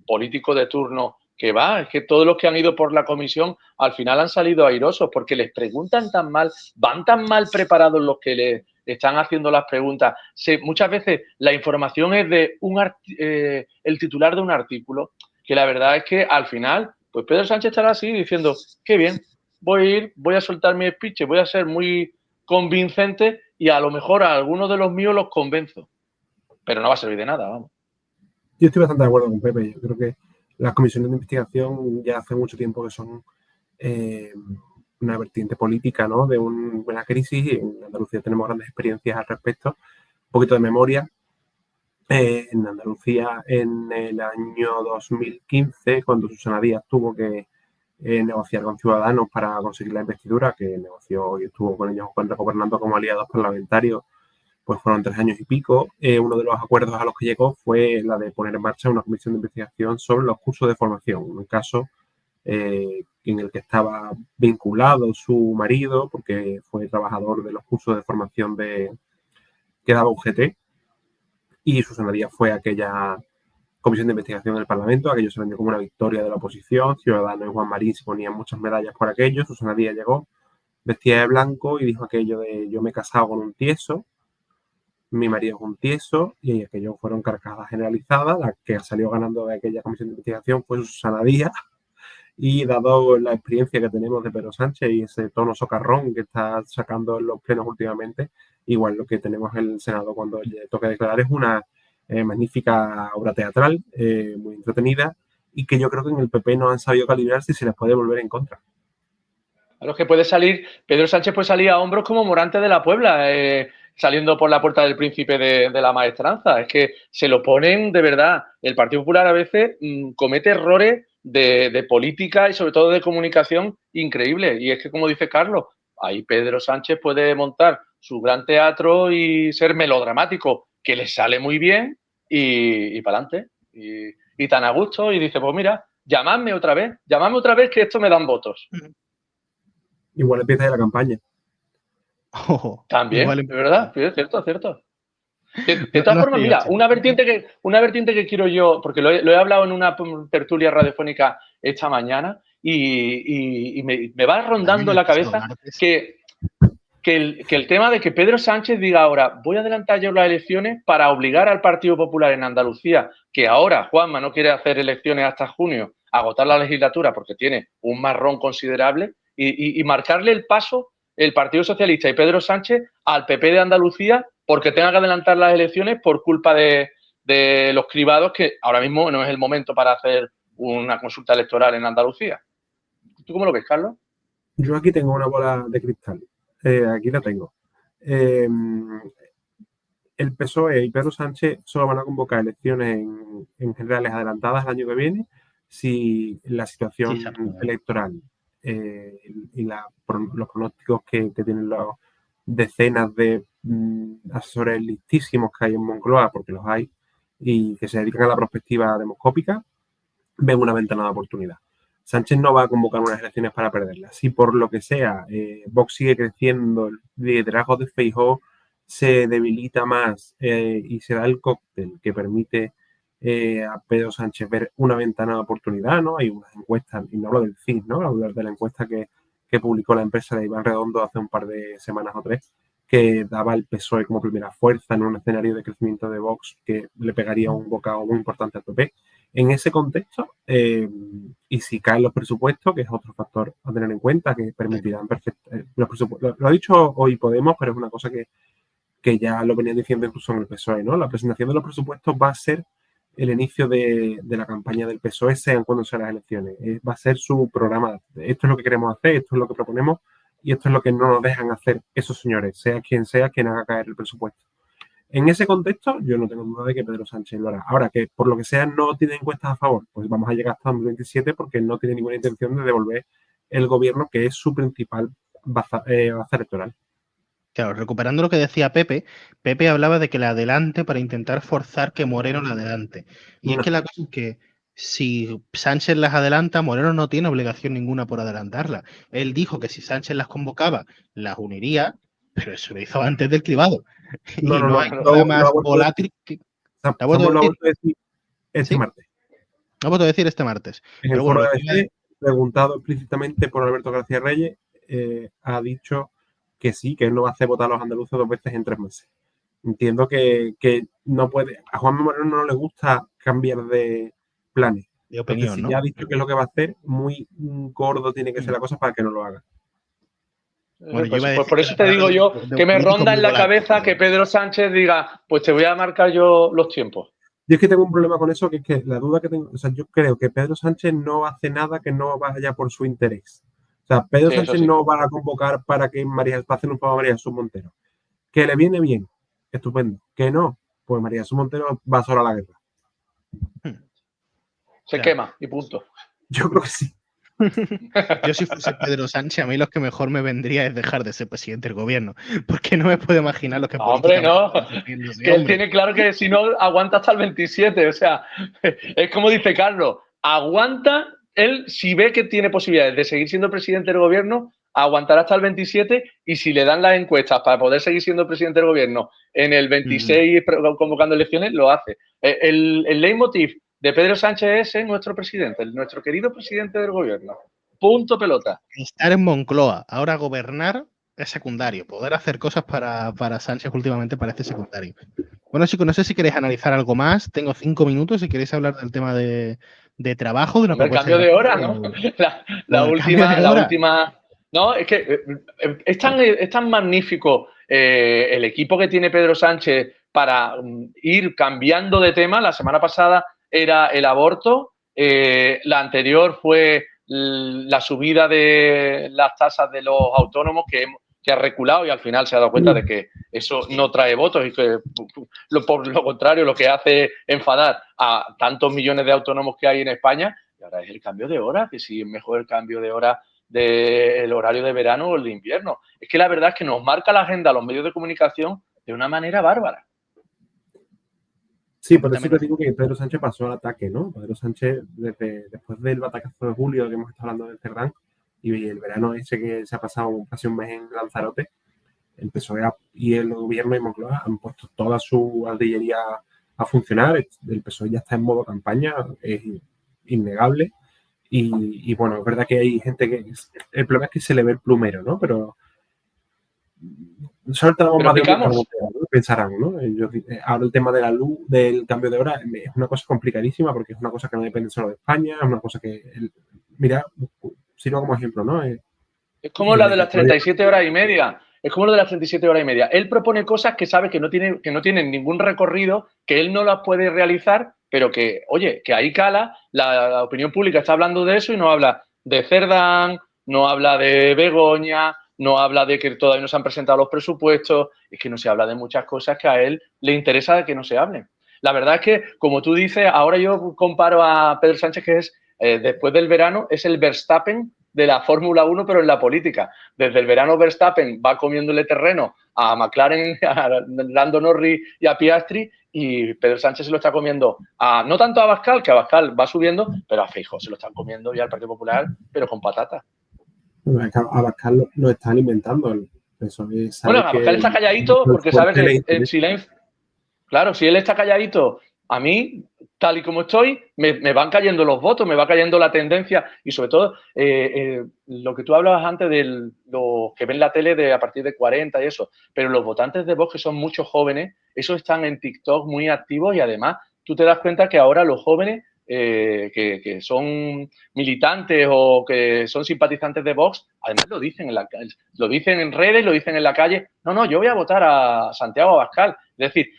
político de turno que va. Es que todos los que han ido por la comisión al final han salido airosos porque les preguntan tan mal, van tan mal preparados los que les están haciendo las preguntas. Muchas veces la información es de el titular de un artículo, que la verdad es que al final, pues Pedro Sánchez estará así diciendo, qué bien, voy a ir, voy a soltar mi speech, voy a ser muy convincente y a lo mejor a algunos de los míos los convenzo. Pero no va a servir de nada, vamos. Yo estoy bastante de acuerdo con Pepe. Yo creo que las comisiones de investigación ya hace mucho tiempo que son una vertiente política, ¿no? De una crisis. Y en Andalucía tenemos grandes experiencias al respecto. Un poquito de memoria. En Andalucía, en el año 2015, cuando Susana Díaz tuvo que negociar con Ciudadanos para conseguir la investidura, que negoció y estuvo con ellos gobernando como aliados parlamentarios, pues fueron 3 años y pico. Uno de los acuerdos a los que llegó fue la de poner en marcha una comisión de investigación sobre los cursos de formación. Un caso en el que estaba vinculado su marido, porque fue trabajador de los cursos de formación que daba UGT, y Susana Díaz fue aquella comisión de investigación del Parlamento. Aquello se vendió como una victoria de la oposición. Ciudadanos y Juan Marín se ponían muchas medallas por aquello. Susana Díaz llegó vestida de blanco y dijo aquello de yo me he casado con un tieso, mi marido es un tieso, y aquello fueron carcajadas generalizadas. La que salió ganando de aquella comisión de investigación fue Susana Díaz. Y dado la experiencia que tenemos de Pedro Sánchez y ese tono socarrón que está sacando en los plenos últimamente, igual lo que tenemos en el Senado cuando le toca declarar es una magnífica obra teatral, muy entretenida, y que yo creo que en el PP no han sabido calibrar si se les puede volver en contra. A los que puede salir, Pedro Sánchez puede salir a hombros como Morante de la Puebla, saliendo por la puerta del Príncipe de la Maestranza. Es que se lo ponen de verdad. El Partido Popular a veces comete errores de política y sobre todo de comunicación increíbles. Y es que, como dice Carlos, ahí Pedro Sánchez puede montar su gran teatro y ser melodramático, que le sale muy bien y para adelante. Y tan a gusto. Y dice, pues mira, llamadme otra vez que esto me dan votos. Igual empieza ya la campaña. Oh, También, igual de verdad, sí, es cierto, es cierto. De todas no formas, sé yo, mira, sí. una vertiente que quiero yo, porque lo he hablado en una tertulia radiofónica esta mañana y me va rondando en la cabeza que el tema de que Pedro Sánchez diga ahora, voy a adelantar yo las elecciones para obligar al Partido Popular en Andalucía, que ahora Juanma no quiere hacer elecciones hasta junio, a agotar la legislatura porque tiene un marrón considerable y marcarle el paso el Partido Socialista y Pedro Sánchez al PP de Andalucía porque tenga que adelantar las elecciones por culpa de los cribados, que ahora mismo no es el momento para hacer una consulta electoral en Andalucía. ¿Tú cómo lo ves, Carlos? Yo aquí tengo una bola de cristal. Aquí la tengo. El PSOE y Pedro Sánchez solo van a convocar elecciones en generales adelantadas el año que viene si la situación Sí, electoral y los pronósticos que tienen los decenas de asesores listísimos que hay en Moncloa, porque los hay, y que se dedican a la prospectiva demoscópica, ven una ventana de oportunidad. Sánchez no va a convocar unas elecciones para perderlas. Si por lo que sea Vox sigue creciendo, el liderazgo de Feijóo se debilita más y se da el cóctel que permite a Pedro Sánchez ver una ventana de oportunidad, ¿no? Hay unas encuestas, y no hablo del CIS, ¿no? Hablo de la encuesta que publicó la empresa de Iván Redondo hace un par de semanas o 3, que daba el PSOE como primera fuerza en un escenario de crecimiento de Vox que le pegaría un bocado muy importante al PP. En ese contexto, y si caen los presupuestos, que es otro factor a tener en cuenta, que permitirán los presupuestos. Lo ha dicho hoy Podemos, pero es una cosa que ya lo venían diciendo incluso en el PSOE, ¿no? La presentación de los presupuestos va a ser el inicio de la campaña del PSOE, sean cuando sean las elecciones. Va a ser su programa. Esto es lo que queremos hacer, esto es lo que proponemos y esto es lo que no nos dejan hacer esos señores, sea quien haga caer el presupuesto. En ese contexto, yo no tengo duda de que Pedro Sánchez lo hará. Ahora, que por lo que sea no tiene encuestas a favor, pues vamos a llegar hasta 2027 porque no tiene ninguna intención de devolver el gobierno, que es su principal baza electoral. Claro, recuperando lo que decía Pepe, Pepe hablaba de que la adelante para intentar forzar que Moreno la adelante. Y es que la cosa es que si Sánchez las adelanta, Moreno no tiene obligación ninguna por adelantarla. Él dijo que si Sánchez las convocaba, las uniría, pero eso lo hizo antes del cribado. No hay nada más volátil que... Lo ha vuelto a decir este martes. Lo ha vuelto a decir este martes. En el foro de ABC, preguntado explícitamente por Alberto García Reyes, ha dicho que sí, que él no va a hacer votar a los andaluces 2 veces en 3 meses. Entiendo que no puede... A Juanma Moreno no le gusta cambiar de planes. De opinión, si ¿no? ya ha dicho que es lo que va a hacer, muy gordo tiene que ser la cosa para que no lo haga. Bueno, pues por eso te digo yo que me ronda en la cabeza que Pedro Sánchez diga, pues te voy a marcar yo los tiempos. Yo es que tengo un problema con eso, que es que la duda que tengo, o sea, yo creo que Pedro Sánchez no hace nada que no vaya por su interés. O sea, Pedro Sánchez no va a convocar para que María hacer un favor a María Jesús Montero. Que le viene bien, estupendo. Que no, pues María Jesús Montero va sola a la guerra. Se quema y punto. Yo creo que sí. Yo si fuese Pedro Sánchez, a mí lo que mejor me vendría es dejar de ser presidente del gobierno, porque no me puedo imaginar lo que... Hombre, no, es que él tiene claro que si no aguanta hasta el 27, o sea, es como dice Carlos, aguanta, él si ve que tiene posibilidades de seguir siendo presidente del gobierno, aguantará hasta el 27 y si le dan las encuestas para poder seguir siendo presidente del gobierno en el 26 convocando elecciones, lo hace. El leitmotiv de Pedro Sánchez es nuestro presidente, nuestro querido presidente del gobierno. Punto pelota. Estar en Moncloa, ahora gobernar es secundario. Poder hacer cosas para Sánchez últimamente parece secundario. Bueno, chicos, no sé si queréis analizar algo más. Tengo 5 minutos si queréis hablar del tema de trabajo. De el cambio de hora, ¿no? La última... No, es que es tan magnífico el equipo que tiene Pedro Sánchez para ir cambiando de tema. La semana pasada era el aborto, la anterior fue la subida de las tasas de los autónomos que ha reculado y al final se ha dado cuenta de que eso no trae votos y que por lo contrario lo que hace es enfadar a tantos millones de autónomos que hay en España. Y ahora es el cambio de hora, que sí es mejor el cambio de hora del horario de verano o el de invierno. Es que la verdad es que nos marca la agenda a los medios de comunicación de una manera bárbara. Sí, por eso te digo que Pedro Sánchez pasó al ataque, ¿no? Pedro Sánchez, después del batacazo de julio que hemos estado hablando del Cerdán y el verano ese que se ha pasado casi un mes en Lanzarote, el PSOE y el gobierno de Moncloa han puesto toda su artillería a funcionar. El PSOE ya está en modo campaña, es innegable. Y bueno, es verdad que hay gente que... El problema es que se le ve el plumero, ¿no? Pero... Solo tenemos más de un pensarán, ¿no? Ahora el tema de la luz, del cambio de hora, es una cosa complicadísima porque es una cosa que no depende solo de España, es una cosa que... Mira, sirva como ejemplo, ¿no? Es como la de las 37 horas y media. Es como lo de las 37 horas y media. Él propone cosas que sabe que no tienen ningún recorrido, que él no las puede realizar, pero que, oye, que ahí cala, la opinión pública está hablando de eso y no habla de Cerdán, no habla de Begoña, no habla de que todavía no se han presentado los presupuestos, es que no se habla de muchas cosas que a él le interesa que no se hablen. La verdad es que, como tú dices, ahora yo comparo a Pedro Sánchez, que es, después del verano, es el Verstappen de la Fórmula 1, pero en la política. Desde el verano Verstappen va comiéndole terreno a McLaren, a Lando Norris y a Piastri, y Pedro Sánchez se lo está comiendo no tanto a Abascal, que Abascal va subiendo, pero a Feijóo se lo están comiendo ya al Partido Popular, pero con patatas. Abascal lo está alimentando. Bueno, Abascal está calladito porque sabe que en silencio... Claro, si él está calladito, a mí tal y como estoy, me van cayendo los votos, me va cayendo la tendencia y sobre todo lo que tú hablabas antes de los que ven la tele a partir de 40 y eso, pero los votantes de Vox que son muchos jóvenes, esos están en TikTok muy activos y además tú te das cuenta que ahora los jóvenes que son militantes o que son simpatizantes de Vox, además lo dicen en redes, lo dicen en la calle. No, yo voy a votar a Santiago Abascal. Es decir,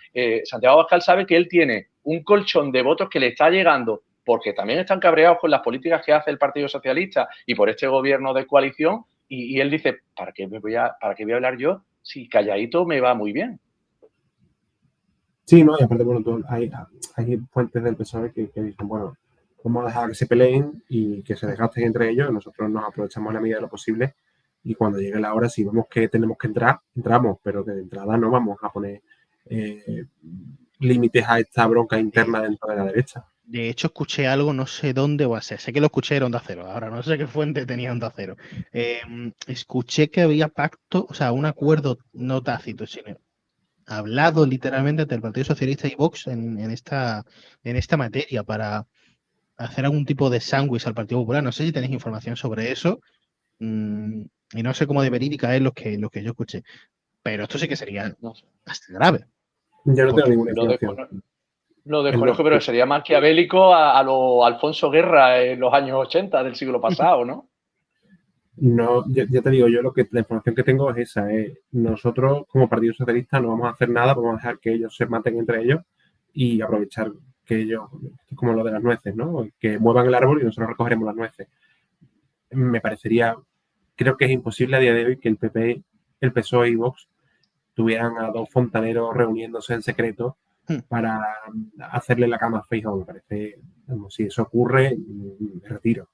Santiago Abascal sabe que él tiene un colchón de votos que le está llegando porque también están cabreados con las políticas que hace el Partido Socialista y por este gobierno de coalición y él dice, ¿para qué voy a hablar yo si calladito me va muy bien? Sí, ¿no? Y aparte, bueno, hay fuentes del PSOE que dicen, bueno, vamos a dejar que se peleen y que se desgasten entre ellos, nosotros nos aprovechamos en la medida de lo posible y cuando llegue la hora, si vemos que tenemos que entrar, entramos, pero que de entrada no vamos a poner límites a esta bronca interna dentro de la derecha. De hecho, escuché algo, no sé dónde o a ser. Sé que lo escuché en Onda Cero. Ahora no sé qué fuente tenía Onda Cero. Escuché que había pacto, o sea, un acuerdo no tácito, sino hablado literalmente entre el Partido Socialista y Vox en esta materia para hacer algún tipo de sándwich al Partido Popular. No sé si tenéis información sobre eso. Y no sé cómo de verídica es lo que yo escuché. Pero esto sí que sería hasta grave. Yo no tengo ninguna información. Lo desconozco, pero sería maquiavélico a lo Alfonso Guerra en los años 80 del siglo pasado, ¿no? No, ya te digo, yo la información que tengo es esa. Nosotros, como Partido Socialista, no vamos a hacer nada, vamos a dejar que ellos se maten entre ellos y aprovechar que ellos, como lo de las nueces, ¿no? Que muevan el árbol y nosotros recogeremos las nueces. Creo que es imposible a día de hoy que el PP, el PSOE y Vox tuvieran a dos fontaneros reuniéndose en secreto para hacerle la cama a Feijóo. Me parece, si eso ocurre, me retiro.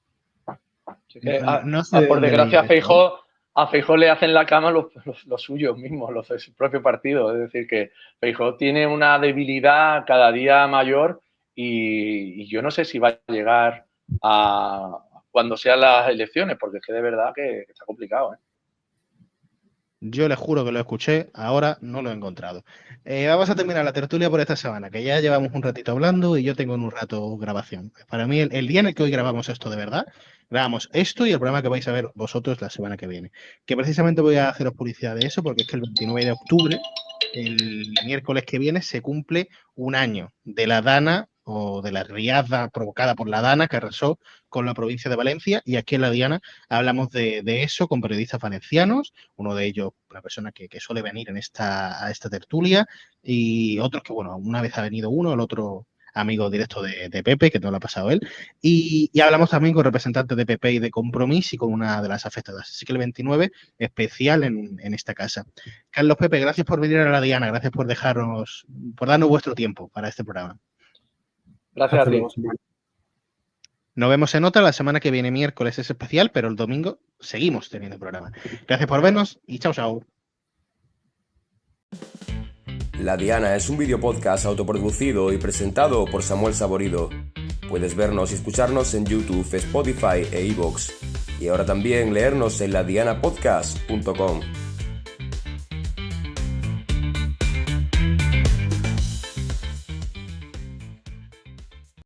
Por desgracia, a Feijóo le hacen la cama los suyos mismos, los de su propio partido. Es decir, que Feijóo tiene una debilidad cada día mayor y yo no sé si va a llegar a cuando sean las elecciones, porque es que de verdad que está complicado, ¿eh? Yo les juro que lo escuché, ahora no lo he encontrado. Vamos a terminar la tertulia por esta semana, que ya llevamos un ratito hablando y yo tengo en un rato grabación. Para mí, el día en el que hoy grabamos esto de verdad, grabamos esto y el programa que vais a ver vosotros la semana que viene. Que precisamente voy a haceros publicidad de eso, porque es que el 29 de octubre, el miércoles que viene, se cumple un año de la Dana o de la riada provocada por la Dana que arrasó con la provincia de Valencia, y aquí en La Diana hablamos de eso con periodistas valencianos, uno de ellos una persona que suele venir a esta tertulia, y otros que, bueno, una vez ha venido uno, el otro amigo directo de Pepe, que no lo ha pasado él, y hablamos también con representantes de Pepe y de Compromís y con una de las afectadas. Así que el 29, especial en esta casa. Carlos, Pepe, gracias por venir a La Diana, gracias por darnos vuestro tiempo para este programa. Gracias a ti. Nos vemos en otra. La semana que viene, miércoles, es especial, pero el domingo seguimos teniendo programa. Gracias por vernos y chao, chao. La Diana es un videopodcast autoproducido y presentado por Samuel Saborido. Puedes vernos y escucharnos en YouTube, Spotify e iVoox. Y ahora también leernos en ladianapodcast.com.